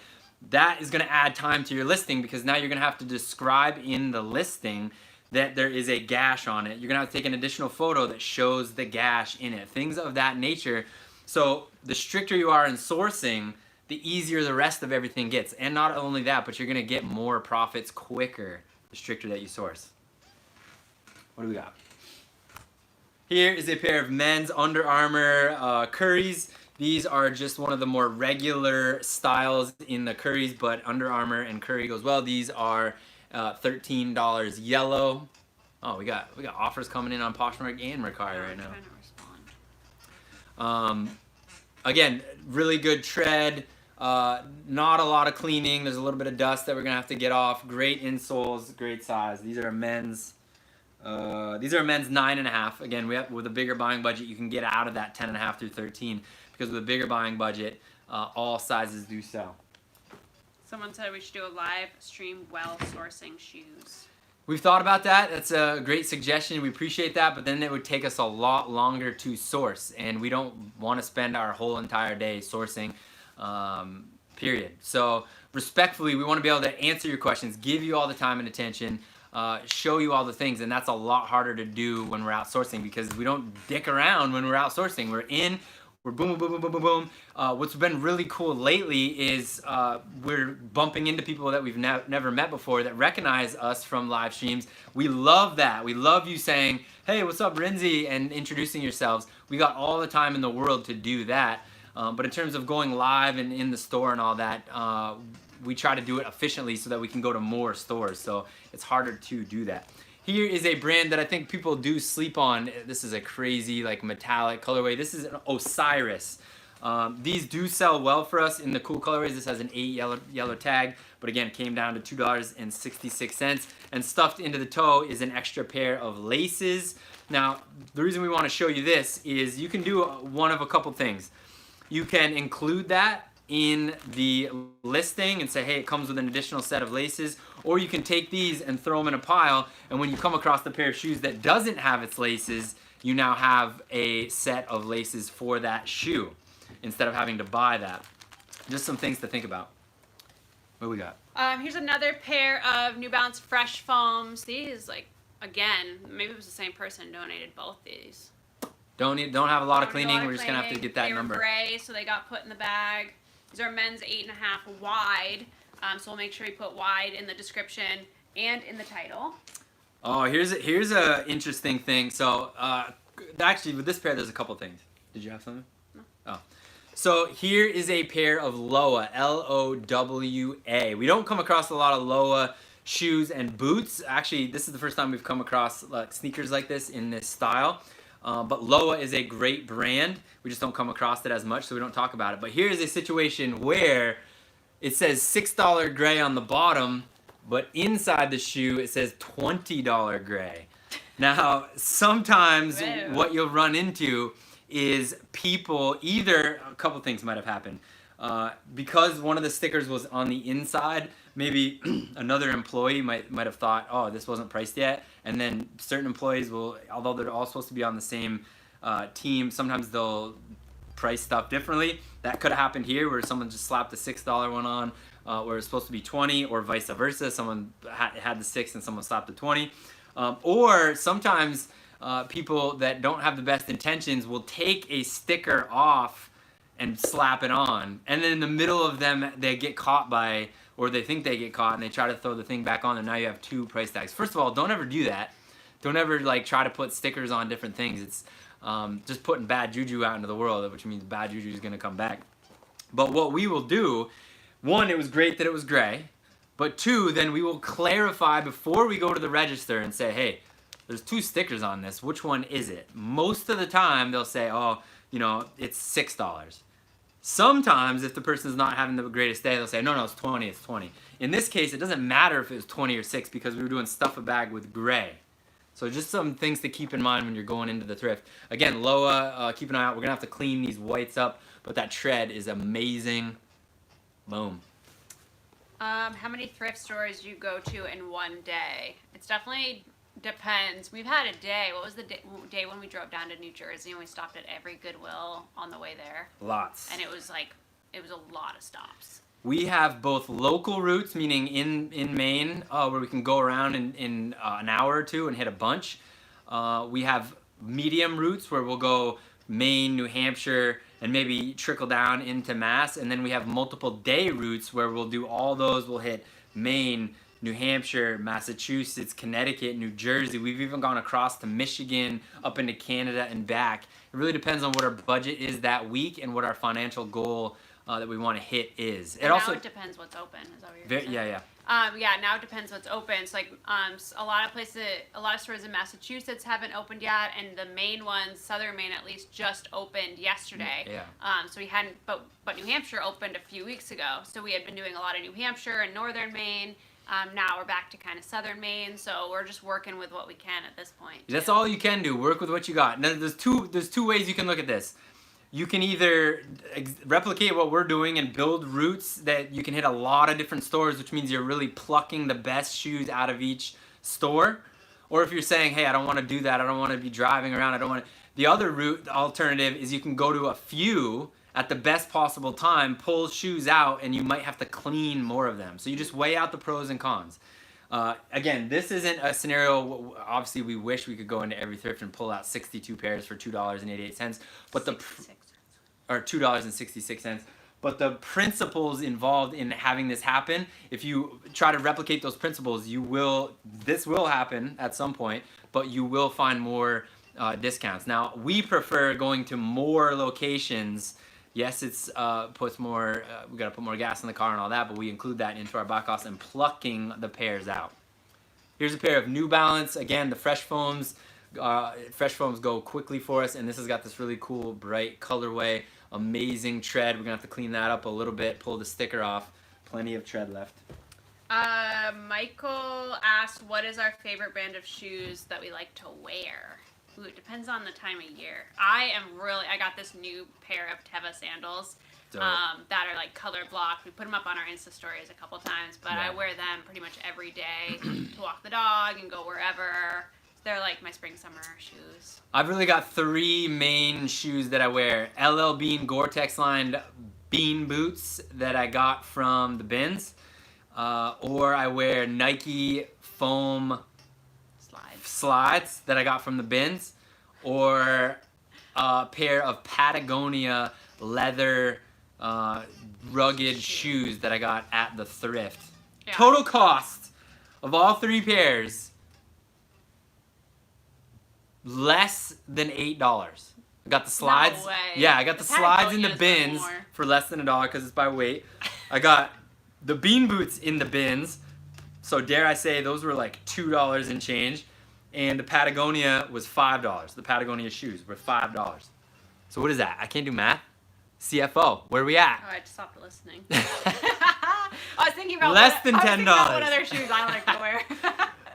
That is going to add time to your listing, because now you're going to have to describe in the listing that there is a gash on it. You're going to have to take an additional photo that shows the gash in it. Things of that nature. So the stricter you are in sourcing, the easier the rest of everything gets. And not only that, but you're going to get more profits quicker the stricter that you source. What do we got? Here is a pair of men's Under Armour Currys. These are just one of the more regular styles in the Currys, but Under Armour and Curry goes well. These are $13 yellow. Oh, we got offers coming in on Poshmark and Mercari right now. I'm trying to respond. Again, really good tread. Not a lot of cleaning. There's a little bit of dust that we're gonna have to get off. Great insoles, great size. These are a men's. These are a men's 9.5. Again, with a bigger buying budget, you can get out of that 10.5 through 13 because with a bigger buying budget, all sizes do sell. Someone said we should do a live stream while sourcing shoes. We've thought about that. That's a great suggestion. We appreciate that, but then it would take us a lot longer to source, and we don't want to spend our whole entire day sourcing, period. So respectfully, we want to be able to answer your questions, give you all the time and attention, show you all the things, and that's a lot harder to do when we're outsourcing because we don't dick around when we're outsourcing. We're boom, boom, boom, boom, boom, boom. What's been really cool lately is we're bumping into people that we've never met before that recognize us from live streams. We love that. We love you saying, hey, what's up, Rnzy, and introducing yourselves. We got all the time in the world to do that. But in terms of going live and in the store and all that, we try to do it efficiently so that we can go to more stores. So it's harder to do that. Here is a brand that I think people do sleep on. This is a crazy like metallic colorway. This is an Osiris. These do sell well for us in the cool colorways. This has an 8 yellow tag, but again, it came down to $2.66. And stuffed into the toe is an extra pair of laces. Now, the reason we want to show you this is you can do one of a couple things. You can include that in the listing and say, hey, it comes with an additional set of laces, or you can take these and throw them in a pile, and when you come across the pair of shoes that doesn't have its laces, you now have a set of laces for that shoe instead of having to buy that. Just some things to think about. What we got? Here's another pair of New Balance Fresh Foams. These, like, again, maybe it was the same person donated both these. Don't have a lot of cleaning. We're just gonna have to get that number. They were gray, so they got put in the bag. These are men's 8.5 wide. So we'll make sure we put wide in the description and in the title. Oh, here's a interesting thing. So actually, with this pair, there's a couple things. Did you have something? No. Oh. So here is a pair of Lowa, L-O-W-A. We don't come across a lot of Lowa shoes and boots. Actually, this is the first time we've come across sneakers like this in this style. But Lowa is a great brand. We just don't come across it as much, so we don't talk about it. But here's a situation where it says $6 gray on the bottom, but inside the shoe it says $20 gray. Now, sometimes what you'll run into is people, either a couple things might have happened. Because one of the stickers was on the inside, maybe another employee might have thought, oh, this wasn't priced yet. And then certain employees will, although they're all supposed to be on the same team, sometimes they'll price stuff differently. That could have happened here where someone just slapped the $6 one on where it's supposed to be 20, or vice versa. Someone had the 6 and someone slapped the 20. Or sometimes people that don't have the best intentions will take a sticker off and slap it on, and then in the middle of them they get caught by, or they think they get caught and they try to throw the thing back on, and now you have 2 price tags. First of all, don't ever do that. Don't ever like try to put stickers on different things. It's just putting bad juju out into the world, which means bad juju is going to come back. But what we will do, 1, it was great that it was gray, but 2, then we will clarify before we go to the register and say, hey, there's 2 stickers on this, which one is it? Most of the time they'll say, oh, you know, it's $6. Sometimes, if the person's not having the greatest day, they'll say, no, it's 20, it's 20. In this case, it doesn't matter if it was 20 or 6 because we were doing stuff a bag with gray. So just some things to keep in mind when you're going into the thrift. Again, Lowa, keep an eye out. We're going to have to clean these whites up, but that tread is amazing. Boom. How many thrift stores do you go to in one day? It's definitely depends. We've had a day. What was the day when we drove down to New Jersey and we stopped at every Goodwill on the way there? Lots. And it was a lot of stops. We have both local routes, meaning in Maine, where we can go around in an hour or 2 and hit a bunch. We have medium routes where we'll go Maine, New Hampshire, and maybe trickle down into Mass. And then we have multiple day routes where we'll do all those. We'll hit Maine, New Hampshire, Massachusetts, Connecticut, New Jersey. We've even gone across to Michigan, up into Canada and back. It really depends on what our budget is that week and what our financial goal that we want to hit is. And now it depends what's open. Is that what you're saying? Yeah. Yeah, now it depends what's open. So like a lot of places, a lot of stores in Massachusetts haven't opened yet, and the main ones, Southern Maine at least, just opened yesterday. Yeah. So we hadn't, but New Hampshire opened a few weeks ago. So we had been doing a lot of New Hampshire and Northern Maine. Now we're back to kind of Southern Maine, so we're just working with what we can at this point. That's all you can do. Work with what you got. Now, there's two ways you can look at this. You can either replicate what we're doing and build routes that you can hit a lot of different stores, which means you're really plucking the best shoes out of each store. Or if you're saying, hey, I don't want to do that, I don't want to be driving around, I don't want to. The other route, the alternative, is you can go to a few at the best possible time, pull shoes out, and you might have to clean more of them. So you just weigh out the pros and cons. Again, this isn't a scenario. Obviously, we wish we could go into every thrift and pull out 62 pairs for $2.88, but or $2.66. But the principles involved in having this happen, if you try to replicate those principles, this will happen at some point, but you will find more discounts. Now, we prefer going to more locations. Yes, it's puts more. We gotta put more gas in the car and all that, but we include that into our buy cost and plucking the pairs out. Here's a pair of New Balance. Again, the fresh foams. Fresh foams go quickly for us, and this has got this really cool, bright colorway. Amazing tread. We're gonna have to clean that up a little bit. Pull the sticker off. Plenty of tread left. Michael asked, "What is our favorite brand of shoes that we like to wear?" Ooh, it depends on the time of year. I got this new pair of Teva sandals that are like color blocked. We put them up on our Insta stories a couple times, but I wear them pretty much every day to walk the dog and go wherever. They're like my spring summer shoes. I've really got 3 main shoes that I wear. LL Bean Gore-Tex lined bean boots that I got from the bins, or I wear Nike foam slides that I got from the bins, or a pair of Patagonia leather rugged shoes that I got at the thrift. Yeah. Total cost of all 3 pairs, less than $8. I got the slides. No way. Yeah, I got the slides in the bins for less than $1 because it's by weight. I got the bean boots in the bins, so dare I say those were like $2 and change. And the Patagonia was $5. The Patagonia shoes were $5. So what is that? I can't do math. CFO, where are we at? Oh, I just stopped listening. I was thinking about less than $10. What other shoes I like to wear.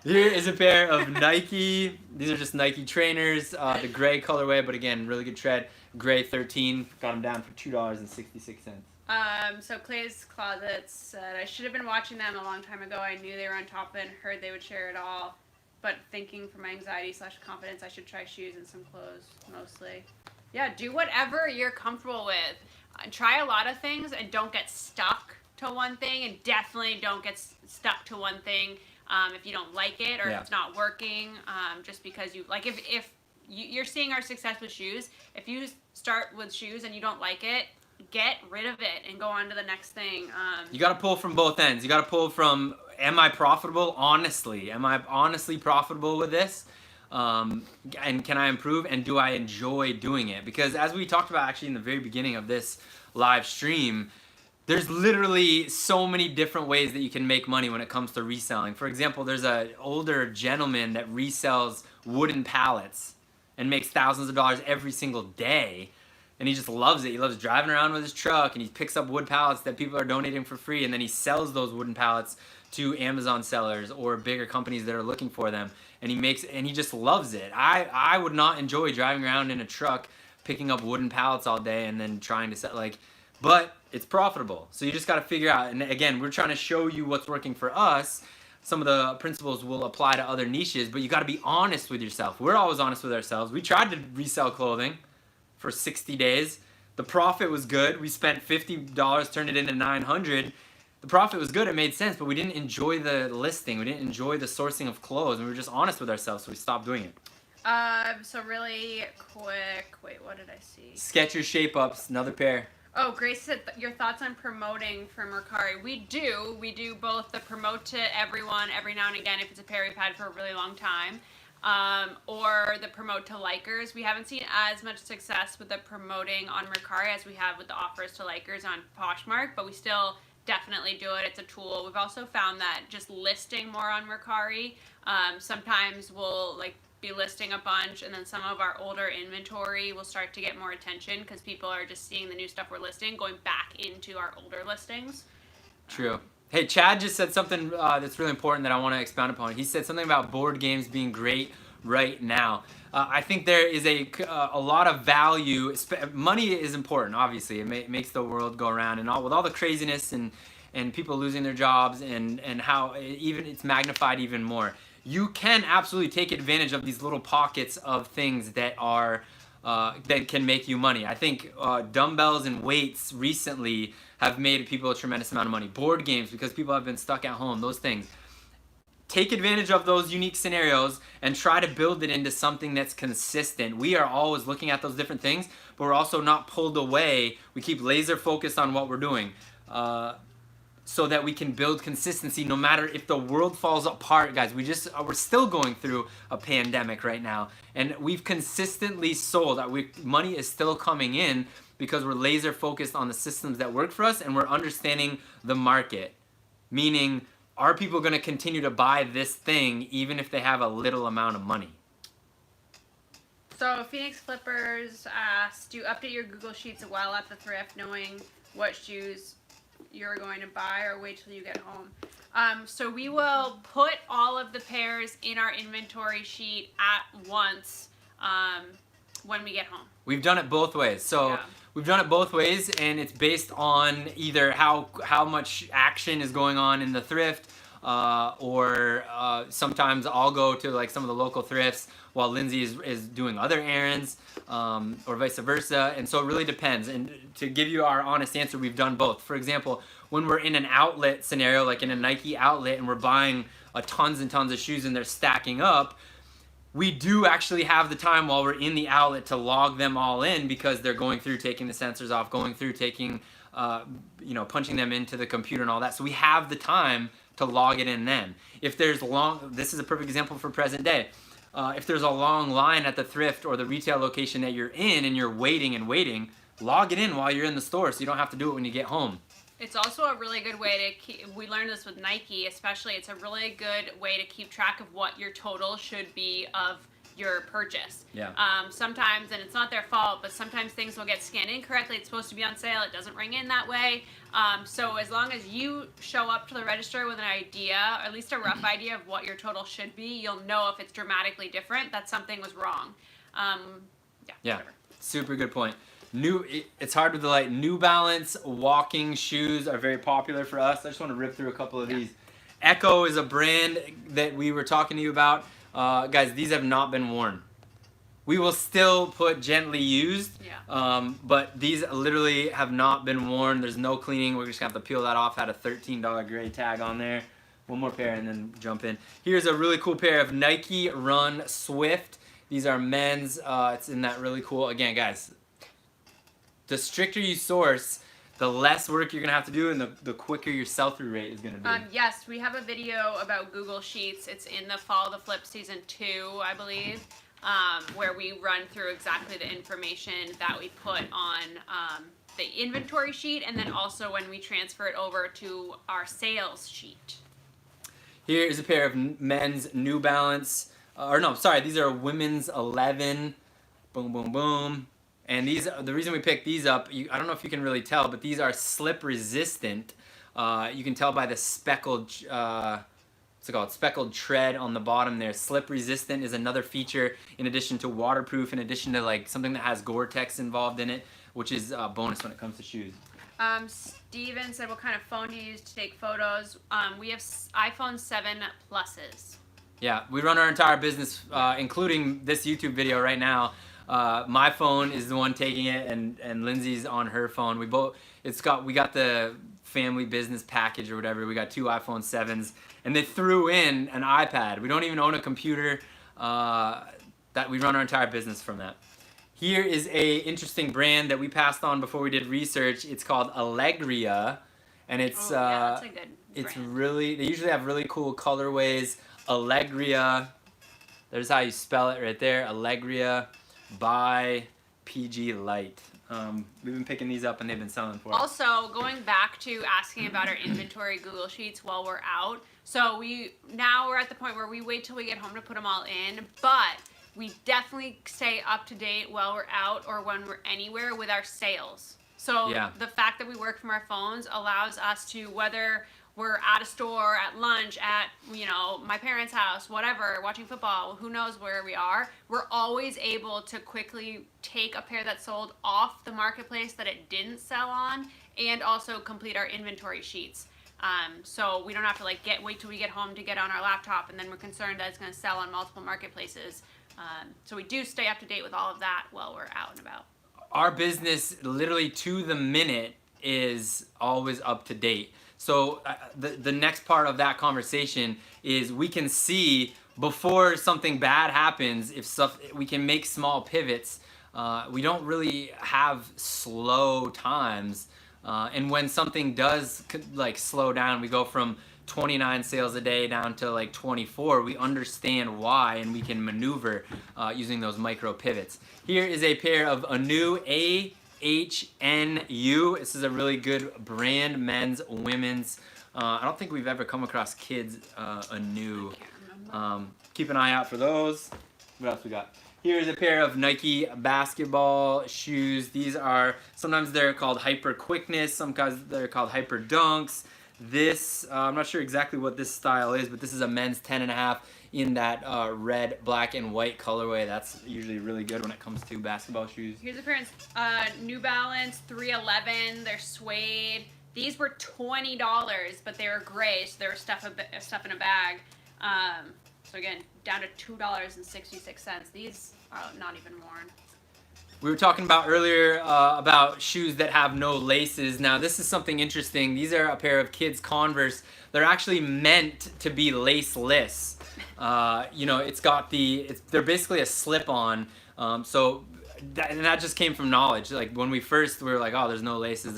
Here is a pair of Nike. These are just Nike trainers. The gray colorway, but again, really good tread. Gray 13. Got them down for $2.66. So Clay's Closet said, I should have been watching them a long time ago. I knew they were on top and heard they would share it all. But thinking for my anxiety/confidence, I should try shoes and some clothes mostly. Yeah, do whatever you're comfortable with. Try a lot of things and don't get stuck to one thing, and definitely don't get stuck to one thing if you don't like it or if it's not working. Just because you like, if you're seeing our success with shoes, if you start with shoes and you don't like it, get rid of it and go on to the next thing. You got to pull from both ends. You got to pull from, am I profitable? Honestly, am I honestly profitable with this? And can I improve? And do I enjoy doing it? Because as we talked about actually in the very beginning of this live stream, there's literally so many different ways that you can make money when it comes to reselling. For example, there's an older gentleman that resells wooden pallets and makes thousands of dollars every single day. And he just loves it. He loves driving around with his truck, and he picks up wood pallets that people are donating for free, and then he sells those wooden pallets to Amazon sellers or bigger companies that are looking for them. And he just loves it. I would not enjoy driving around in a truck picking up wooden pallets all day and then trying to sell, but it's profitable. So you just got to figure out, and again, we're trying to show you what's working for us. Some of the principles will apply to other niches, but you got to be honest with yourself. We're always honest with ourselves. We tried to resell clothing for 60 days. The profit was good. We spent $50, turned it into $900. The profit was good. It made sense, but we didn't enjoy the listing. We didn't enjoy the sourcing of clothes, and we were just honest with ourselves, so we stopped doing it. So really quick, wait, what did I see? Skechers Shape Ups, another pair. Oh, Grace said, your thoughts on promoting for Mercari. We do both the promote to everyone every now and again if it's a pair we've had for a really long time, or the promote to likers. We haven't seen as much success with the promoting on Mercari as we have with the offers to likers on Poshmark, but we still definitely do it. It's a tool. We've also found that just listing more on Mercari, sometimes we'll like be listing a bunch, and then some of our older inventory will start to get more attention because people are just seeing the new stuff we're listing, going back into our older listings. True. Hey, Chad just said something that's really important that I want to expound upon. He said something about board games being great right now. I think there is a lot of value. Money is important, obviously. It makes the world go around, and with all the craziness and people losing their jobs and how even it's magnified even more. You can absolutely take advantage of these little pockets of things that are that can make you money. I think dumbbells and weights recently have made people a tremendous amount of money. Board games, because people have been stuck at home, those things. Take advantage of those unique scenarios and try to build it into something that's consistent. We are always looking at those different things, but we're also not pulled away. We keep laser focused on what we're doing so that we can build consistency no matter if the world falls apart, guys. We're still going through a pandemic right now, and we've consistently sold. Money is still coming in because we're laser focused on the systems that work for us, and we're understanding the market. Meaning, are people going to continue to buy this thing even if they have a little amount of money? So Phoenix Flippers asked, do you update your Google Sheets while at the thrift, knowing what shoes you're going to buy, or wait till you get home? So we will put all of the pairs in our inventory sheet at once when we get home. We've done it both ways. So we've done it both ways, and it's based on either how much action is going on in the thrift, or sometimes I'll go to like some of the local thrifts while Lindsay is doing other errands, or vice versa. And so it really depends. And to give you our honest answer, we've done both. For example, when we're in an outlet scenario, like in a Nike outlet, and we're buying tons and tons of shoes and they're stacking up, we do actually have the time while we're in the outlet to log them all in, because they're going through taking the sensors off, going through taking, punching them into the computer and all that. So we have the time to log it in then. If there's this is a perfect example for present day. If there's a long line at the thrift or the retail location that you're in and you're waiting and waiting, log it in while you're in the store so you don't have to do it when you get home. It's also a really good way to we learned this with Nike especially, it's a really good way to keep track of what your total should be of your purchase. Yeah. Sometimes, and it's not their fault, but sometimes things will get scanned incorrectly. It's supposed to be on sale. It doesn't ring in that way. So as long as you show up to the register with an idea, or at least a rough idea of what your total should be, you'll know if it's dramatically different that something was wrong. Yeah. Whatever. Super good point. It's hard with the light. New Balance walking shoes are very popular for us. I just want to rip through a couple of these. Echo is a brand that we were talking to you about. Guys, these have not been worn. We will still put gently used, but these literally have not been worn. There's no cleaning. We're just going to have to peel that off. Had a $13 gray tag on there. One more pair and then jump in. Here's a really cool pair of Nike Run Swift. These are men's. It's in that really cool, again, guys, the stricter you source, the less work you're going to have to do, and the quicker your sell-through rate is going to be. Yes, we have a video about Google Sheets. It's in the Follow the Flip Season 2, I believe, where we run through exactly the information that we put on the inventory sheet, and then also when we transfer it over to our sales sheet. Here is a pair of men's New Balance, these are women's 11. Boom, boom, boom. And the reason we picked these up, I don't know if you can really tell, but these are slip resistant. You can tell by the speckled, speckled tread on the bottom there. Slip resistant is another feature in addition to waterproof, in addition to like something that has Gore-Tex involved in it, which is a bonus when it comes to shoes. Steven said, what kind of phone do you use to take photos? We have iPhone 7 Pluses. Yeah, we run our entire business, including this YouTube video right now. My phone is the one taking it, and Lindsay's on her phone. We got the family business package or whatever. We got 2 iPhone 7s, and they threw in an iPad. We don't even own a computer. That we run our entire business from that. Here is a interesting brand that we passed on before we did research. It's called Allegria, and it's that's a good brand. They usually have really cool colorways. Allegria. There's how you spell it right there. Allegria by PG Light. We've been picking these up and they've been selling for us. Also, going back to asking about our inventory Google Sheets while we're out. So we're at the point where we wait till we get home to put them all in, but we definitely stay up to date while we're out or when we're anywhere with our sales. So the fact that we work from our phones allows us to, whether we're at a store, at lunch, at, my parents' house, whatever, watching football, who knows where we are, we're always able to quickly take a pair that sold off the marketplace that it didn't sell on and also complete our inventory sheets. So we don't have to wait till we get home to get on our laptop and then we're concerned that it's going to sell on multiple marketplaces. So we do stay up to date with all of that while we're out and about. Our business, literally to the minute, is always up to date. So the next part of that conversation is we can see before something bad happens, we can make small pivots. We don't really have slow times. And when something does slow down, we go from 29 sales a day down to 24, we understand why and we can maneuver using those micro pivots. Here is a pair of Anu AHNU. This is a really good brand, men's, women's. I don't think we've ever come across kids Anu. Keep an eye out for those. What else we got? Here's a pair of Nike basketball shoes. These are, sometimes they're called Hyper Quickness, sometimes they're called Hyper Dunks. This, I'm not sure exactly what this style is, but this is a men's 10.5 in that red, black, and white colorway. That's usually really good when it comes to basketball shoes. Here's a pair of New Balance 311. They're suede. These were $20, but they were gray, so they were stuff in a bag. So again, down to $2.66. These are not even worn. We were talking about earlier about shoes that have no laces. Now this is something interesting. These are a pair of kids Converse. They're actually meant to be laceless. They're basically a slip-on. That just came from knowledge. When we were like, oh, there's no laces.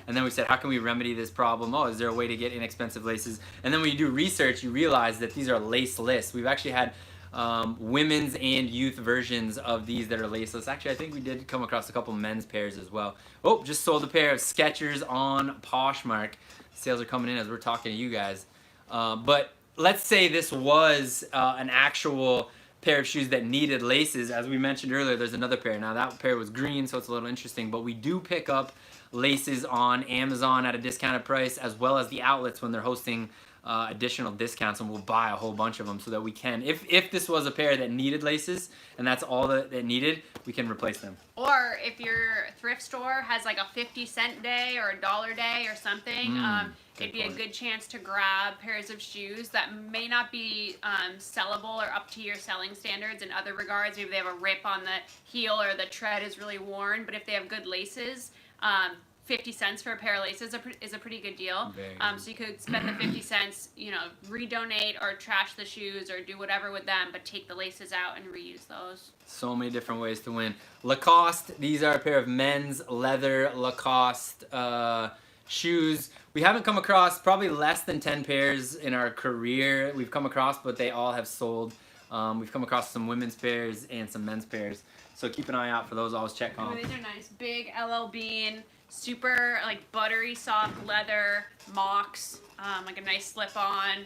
And then we said, how can we remedy this problem? Oh, is there a way to get inexpensive laces? And then when you do research, you realize that these are laceless. We've actually had women's and youth versions of these that are laceless. Actually, I think we did come across a couple men's pairs as well. Oh, just sold a pair of Skechers on Poshmark. Sales are coming in as we're talking to you guys. But let's say this was an actual pair of shoes that needed laces. As we mentioned earlier, there's another pair. Now that pair was green, so it's a little interesting, but we do pick up laces on Amazon at a discounted price, as well as the outlets when they're hosting additional discounts, and we'll buy a whole bunch of them so that we can, if this was a pair that needed laces and that's all that it needed, we can replace them. Or if your thrift store has a 50-cent day or a $1 day or something, it'd be a good chance to grab pairs of shoes that may not be sellable or up to your selling standards in other regards. Maybe they have a rip on the heel or the tread is really worn, but if they have good laces, 50 cents for a pair of laces is a pretty good deal. So you could spend the 50 cents, redonate or trash the shoes or do whatever with them, but take the laces out and reuse those. So many different ways to win. Lacoste, these are a pair of men's leather Lacoste shoes. We haven't come across probably less than 10 pairs in our career we've come across, but they all have sold. We've come across some women's pairs and some men's pairs. So keep an eye out for those. Always check on. Oh, these are nice. Big LL Bean, super buttery soft leather mocks, a nice slip-on,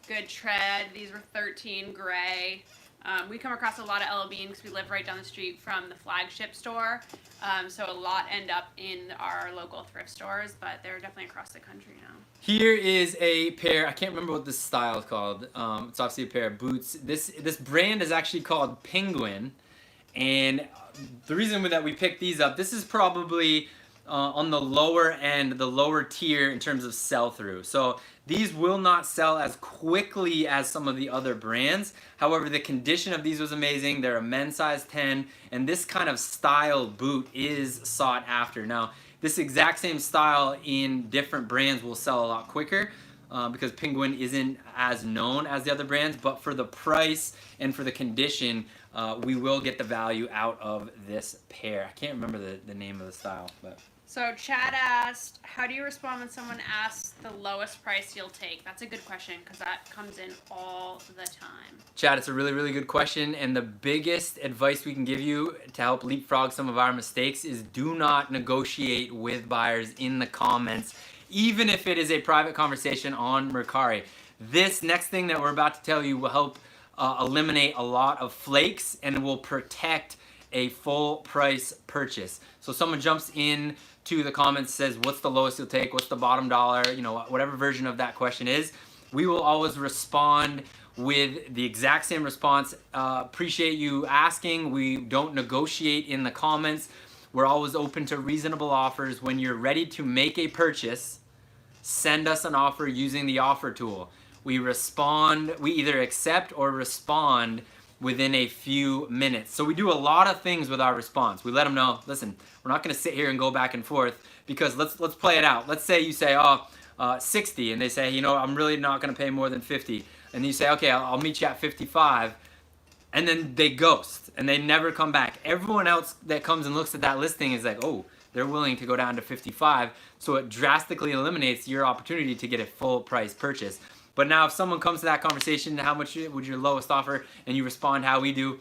good tread. These were $13, gray. We come across a lot of LL Bean because we live right down the street from the flagship store. So a lot end up in our local thrift stores, but they're definitely across the country now. Here is a pair, I can't remember what this style is called. It's obviously a pair of boots. This brand is actually called Penguin. And the reason that we picked these up, this is probably on the lower end, the lower tier in terms of sell-through. So these will not sell as quickly as some of the other brands. However, the condition of these was amazing. They're a men's size 10, and this kind of style boot is sought after. Now, this exact same style in different brands will sell a lot quicker because Penguin isn't as known as the other brands, but for the price and for the condition, we will get the value out of this pair. I can't remember the name of the style, but. So Chad asked, how do you respond when someone asks the lowest price you'll take? That's a good question because that comes in all the time. Chad, it's a really, really good question. And the biggest advice we can give you to help leapfrog some of our mistakes is do not negotiate with buyers in the comments, even if it is a private conversation on Mercari. This next thing that we're about to tell you will help eliminate a lot of flakes and will protect a full price purchase. So someone jumps in to the comments, says, what's the lowest you'll take? What's the bottom dollar? You know, whatever version of that question is, we will always respond with the exact same response. Appreciate you asking. We don't negotiate in the comments. We're always open to reasonable offers. When you're ready to make a purchase, send us an offer using the offer tool. We respond, we either accept or respond within a few minutes. So we do a lot of things with our response. We let them know, listen, we're not gonna sit here and go back and forth because let's play it out. Let's say you say, 60, and they say, you know, I'm really not gonna pay more than 50. And you say, okay, I'll meet you at 55. And then they ghost and they never come back. Everyone else that comes and looks at that listing is like, oh, they're willing to go down to 55. So it drastically eliminates your opportunity to get a full price purchase. But now if someone comes to that conversation, how much would your lowest offer, and you respond how we do,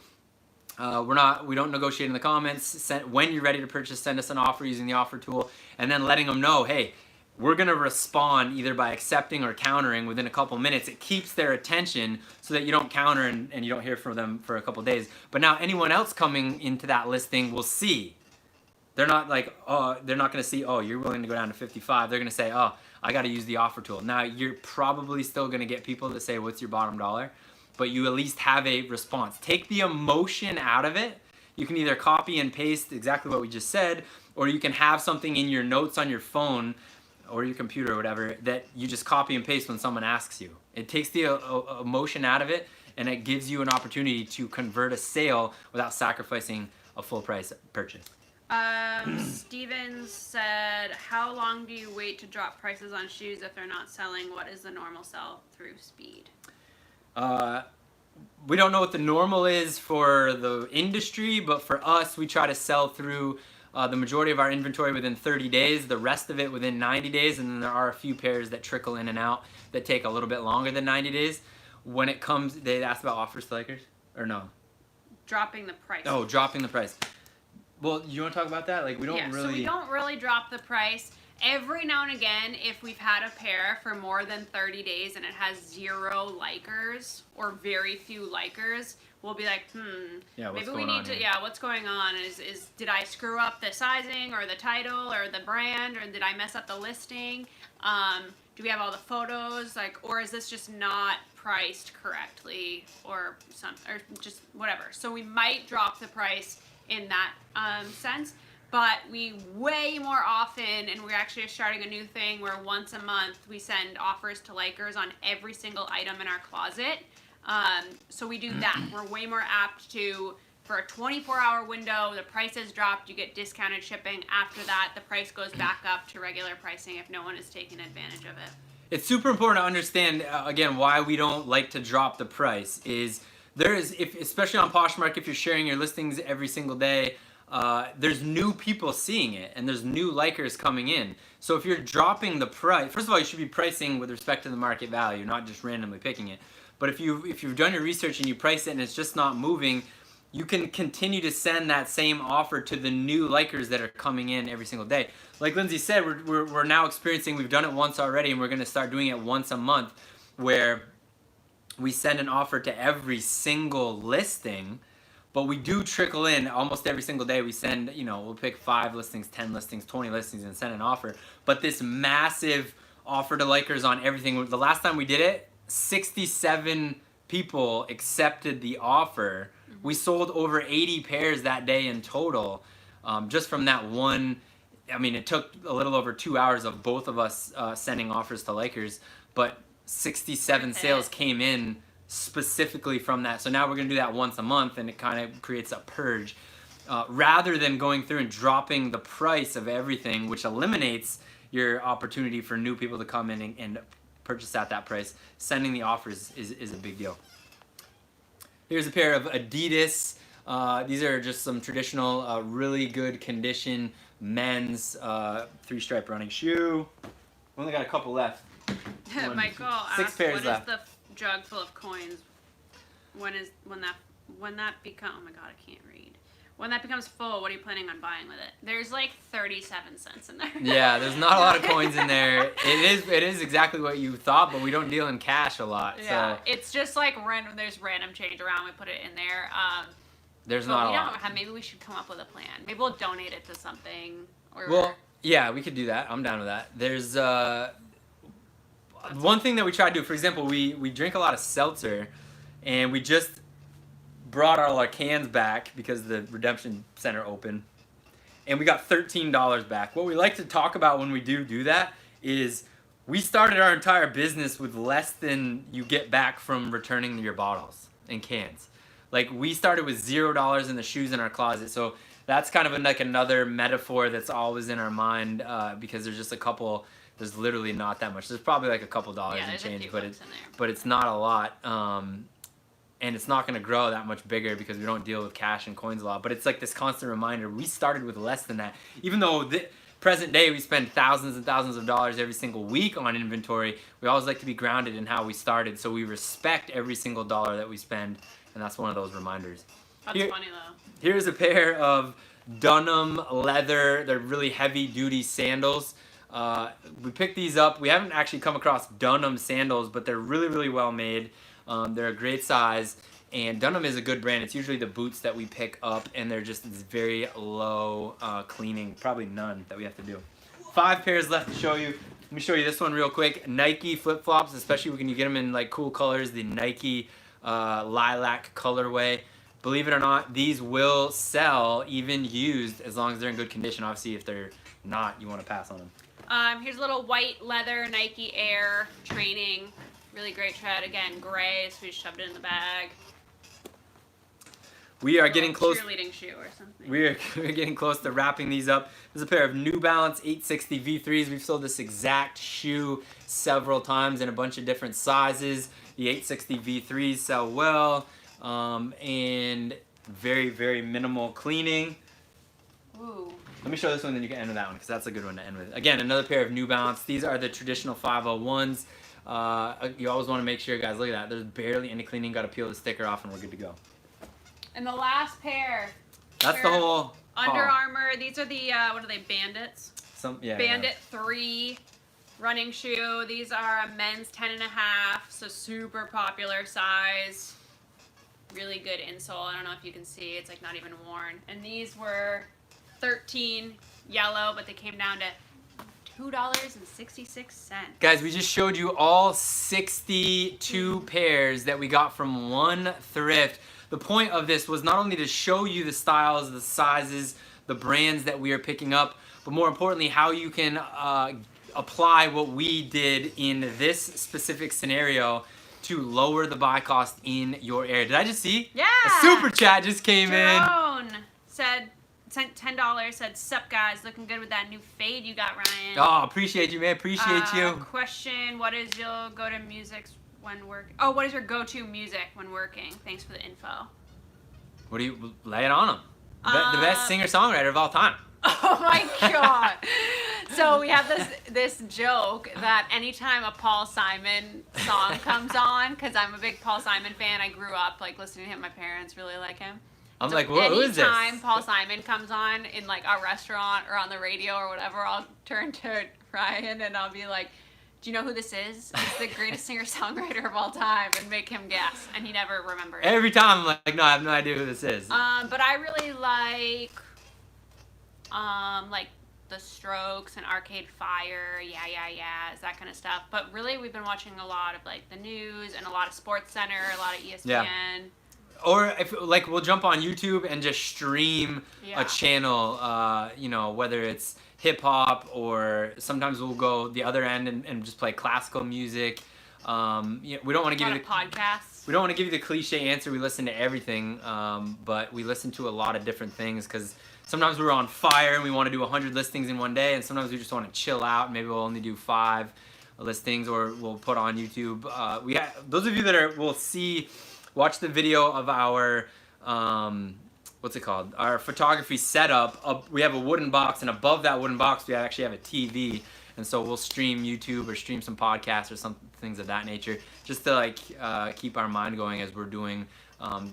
we don't negotiate in the comments. When you're ready to purchase, send us an offer using the offer tool, and then letting them know, hey, we're gonna respond either by accepting or countering within a couple minutes. It keeps their attention so that you don't counter and you don't hear from them for a couple days. But now anyone else coming into that listing will see. They're not like, oh, they're not gonna see, oh, you're willing to go down to 55. They're gonna say, oh, I gotta use the offer tool. Now you're probably still gonna get people to say, what's your bottom dollar? But you at least have a response. Take the emotion out of it. You can either copy and paste exactly what we just said, or you can have something in your notes on your phone or your computer or whatever that you just copy and paste when someone asks you. It takes the emotion out of it, and it gives you an opportunity to convert a sale without sacrificing a full price purchase. Steven said, how long do you wait to drop prices on shoes if they're not selling? What is the normal sell-through speed? We don't know what the normal is for the industry, but for us, we try to sell through the majority of our inventory within 30 days, the rest of it within 90 days, and then there are a few pairs that trickle in and out that take a little bit longer than 90 days. When it comes, they asked about offers to Lakers, or no? Dropping the price. Oh, dropping the price. Well, you want to talk about that? Like, we don't really... So we don't really drop the price. Every now and again, if we've had a pair for more than 30 days and it has 0 likers or very few likers, we'll be like, maybe we need to, what's going on? Is did I screw up the sizing or the title or the brand, or did I mess up the listing? Do we have all the photos? Like, or is this just not priced correctly, or just whatever? So we might drop the price in that sense, but we way more often, and we're actually starting a new thing where once a month we send offers to Lakers on every single item in our closet. So we do that. We're way more apt to, for a 24-hour window, the price is dropped, you get discounted shipping. After that, the price goes back up to regular pricing if no one is taking advantage of it. It's super important to understand, again, why we don't like to drop the price is especially on Poshmark, if you're sharing your listings every single day, there's new people seeing it and there's new likers coming in. So if you're dropping the price, first of all, you should be pricing with respect to the market value, not just randomly picking it. But if you've done your research and you price it and it's just not moving, you can continue to send that same offer to the new likers that are coming in every single day. Like Lindsay said, we're now experiencing, we've done it once already, and we're going to start doing it once a month, where we send an offer to every single listing. But we do trickle in almost every single day. We send, we'll pick 5 listings, 10 listings, 20 listings, and send an offer. But this massive offer to likers on everything, the last time we did it, 67 people accepted the offer. We sold over 80 pairs that day in total, just from that one. I mean, it took a little over 2 hours of both of us sending offers to Lakers, but 67 sales came in specifically from that. So now we're going to do that once a month, and it kind of creates a purge. Rather than going through and dropping the price of everything, which eliminates your opportunity for new people to come in and purchase at that price, sending the offers is a big deal. Here's a pair of Adidas These are just some traditional, really good condition men's 3-stripe running shoe. We only got a couple left. Michael asked, what is the jug full of coins? When that become? Oh my God, I can't read. When that becomes full, what are you planning on buying with it? There's like 37 cents in there. Yeah, there's not a lot of coins in there. It is exactly what you thought, but we don't deal in cash a lot. Yeah, so. It's just like there's random change around. We put it in there. There's not a lot. Maybe we should come up with a plan. Maybe we'll donate it to something. Well, yeah, we could do that. I'm down with that. There's one thing that we try to do. For example, we drink a lot of seltzer, and we just brought all our cans back because the redemption center opened, and we got $13 back. What we like to talk about when we do that is we started our entire business with less than you get back from returning your bottles and cans. Like, we started with $0 in the shoes in our closet. So that's kind of like another metaphor that's always in our mind, because there's just there's literally not that much. There's probably like a couple dollars in change, but it's not a lot. And it's not going to grow that much bigger because we don't deal with cash and coins a lot. But it's like this constant reminder. We started with less than that. Even though present day we spend thousands and thousands of dollars every single week on inventory, we always like to be grounded in how we started. So we respect every single dollar that we spend. And that's one of those reminders. That's funny though. Here's a pair of Dunham leather. They're really heavy duty sandals. We picked these up. We haven't actually come across Dunham sandals, but they're really, really well made. They're a great size, and Dunham is a good brand. It's usually the boots that we pick up, and they're just very low cleaning, probably none that we have to do. 5 pairs left to show you. Let me show you this one real quick. Nike flip-flops, especially when you get them in like cool colors, the Nike lilac colorway. Believe it or not, these will sell even used as long as they're in good condition. Obviously, if they're not, you want to pass on them. Here's a little white leather Nike Air training. Really great tread. Again, gray, so we shoved it in the bag. We are getting close. Cheerleading shoe or something. We're getting close to wrapping these up. There's a pair of New Balance 860 V3s. We've sold this exact shoe several times in a bunch of different sizes. The 860 V3s sell well, and very, very minimal cleaning. Ooh. Let me show this one, then you can end with that one, because that's a good one to end with. Again, another pair of New Balance. These are the traditional 501s. You always want to make sure, guys, look at that. There's barely any cleaning. Got to peel the sticker off, and we're good to go. And the last pair. That's the whole Under Armour. These are the, what are they, Bandits? Bandit 3 running shoe. These are a men's 10.5, so super popular size. Really good insole. I don't know if you can see. It's like not even worn. And these were $13 yellow, but they came down to $2.66. Guys, we just showed you all 62 pairs that we got from one thrift. The point of this was not only to show you the styles, the sizes, the brands that we are picking up, but more importantly, how you can apply what we did in this specific scenario to lower the buy cost in your area. Did I just see? Yeah. A super chat just came Jerome sent $10, said, "Sup guys, looking good with that new fade you got, Ryan." Oh, appreciate you, man. Appreciate you. Question, what is your go-to music when working? Oh, what is your go-to music when working? Thanks for the info. What do you, lay it on them. The best singer-songwriter of all time. Oh my God. So we have this joke that anytime a Paul Simon song comes on, because I'm a big Paul Simon fan, I grew up like listening to him, my parents really like him. I'm like, who is this? Anytime Paul Simon comes on in like a restaurant or on the radio or whatever, I'll turn to Ryan and I'll be like, "Do you know who this is? He's the greatest singer-songwriter of all time," and make him guess, and he never remembers. Every time I'm like, no, I have no idea who this is. But I really like The Strokes and Arcade Fire, yeah, that kind of stuff. But really, we've been watching a lot of like the news and a lot of Sports Center, a lot of ESPN. Yeah. Or if like we'll jump on YouTube and just stream a channel, you know, whether it's hip hop or sometimes we'll go the other end and just play classical music. You know, we don't want to give you the podcasts. We don't want to give you the cliche answer. We listen to everything, but we listen to a lot of different things because sometimes we're on fire and we want to do 100 listings in one day, and sometimes we just want to chill out and maybe we'll only do 5 listings, or we'll put on YouTube. Those of you that will watch the video of our what's it called? Our photography setup. We have a wooden box, and above that wooden box, we actually have a TV. And so we'll stream YouTube or stream some podcasts or some things of that nature, just to like keep our mind going as we're doing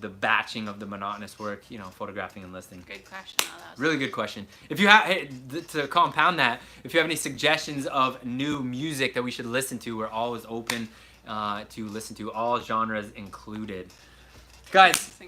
the batching of the monotonous work, you know, photographing and listing. Good question. Oh, that was really good question. If you have, to compound that, if you have any suggestions of new music that we should listen to, we're always open to listen to, all genres included. Guys,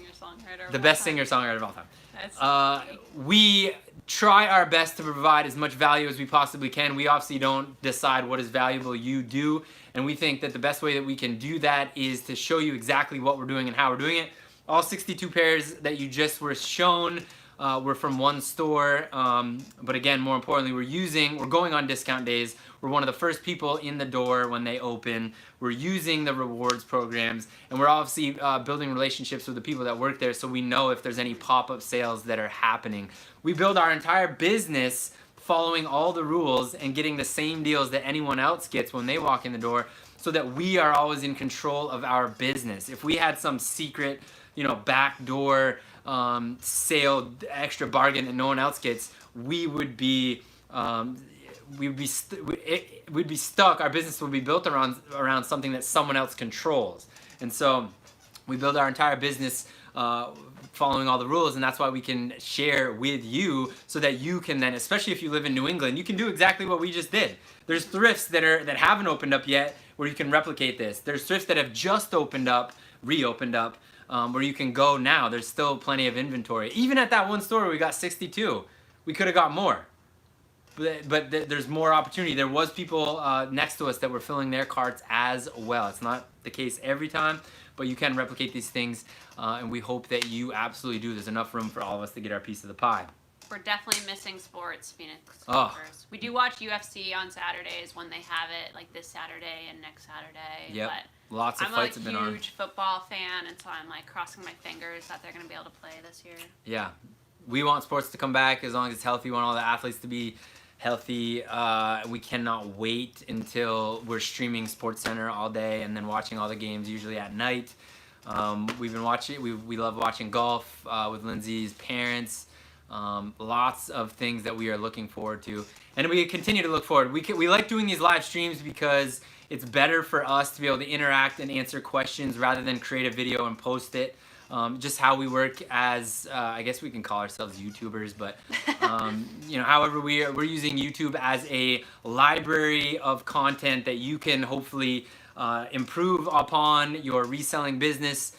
the best singer-songwriter of all time. We try our best to provide as much value as we possibly can. We obviously don't decide what is valuable, you do. And we think that the best way that we can do that is to show you exactly what we're doing and how we're doing it. All 62 pairs that you just were shown were from one store. But again, more importantly, we're going on discount days. We're one of the first people in the door when they open. We're using the rewards programs, and we're obviously building relationships with the people that work there, so we know if there's any pop-up sales that are happening. We build our entire business following all the rules and getting the same deals that anyone else gets when they walk in the door, so that we are always in control of our business. If we had some secret, you know, backdoor sale, extra bargain that no one else gets, we would be we'd be stuck. Our business would be built around something that someone else controls. And so we build our entire business following all the rules, and that's why we can share with you, so that you can then, especially if you live in New England, you can do exactly what we just did. There's thrifts that haven't opened up yet where you can replicate this. There's thrifts that have just reopened up, where you can go now. There's still plenty of inventory. Even at that one store we got 62. We could have got more. But there's more opportunity. There was people next to us that were filling their carts as well. It's not the case every time, but you can replicate these things, and we hope that you absolutely do. There's enough room for all of us to get our piece of the pie. We're definitely missing sports, Phoenix. Oh. We do watch UFC on Saturdays when they have it, like this Saturday and next Saturday. Yep. But lots of fights have been on. I'm a huge football fan, and so I'm like crossing my fingers that they're going to be able to play this year. Yeah. We want sports to come back as long as it's healthy. We want all the athletes to be healthy. We cannot wait until we're streaming SportsCenter all day and then watching all the games, usually at night. We've been watching. We love watching golf with Lindsay's parents. Lots of things that we are looking forward to, and we continue to look forward. We like doing these live streams because it's better for us to be able to interact and answer questions rather than create a video and post it. Just how we work as, I guess we can call ourselves YouTubers, but you know, however we're using YouTube as a library of content that you can hopefully improve upon your reselling business,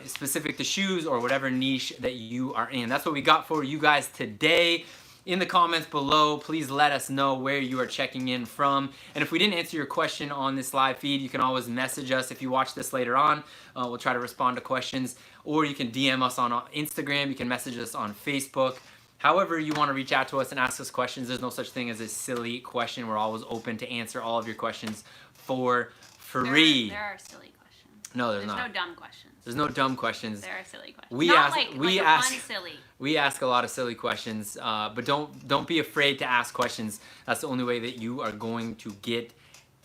specific to shoes or whatever niche that you are in. That's what we got for you guys today. In the comments below, please let us know where you are checking in from. And if we didn't answer your question on this live feed, you can always message us. If you watch this later on, we'll try to respond to questions. Or you can DM us on Instagram. You can message us on Facebook. However you want to reach out to us and ask us questions, there's no such thing as a silly question. We're always open to answer all of your questions for free. There are silly questions. No, there's not. There's no dumb questions. There's no dumb questions. There are silly questions. We ask a lot of silly questions, but don't be afraid to ask questions. That's the only way that you are going to get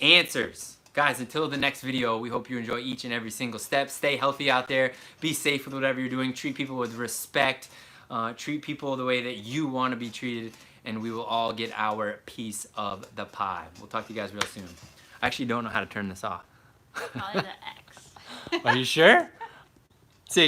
answers. Guys, until the next video, we hope you enjoy each and every single step. Stay healthy out there. Be safe with whatever you're doing. Treat people with respect. Treat people the way that you want to be treated, and we will all get our piece of the pie. We'll talk to you guys real soon. I actually don't know how to turn this off. Probably the X. Are you sure?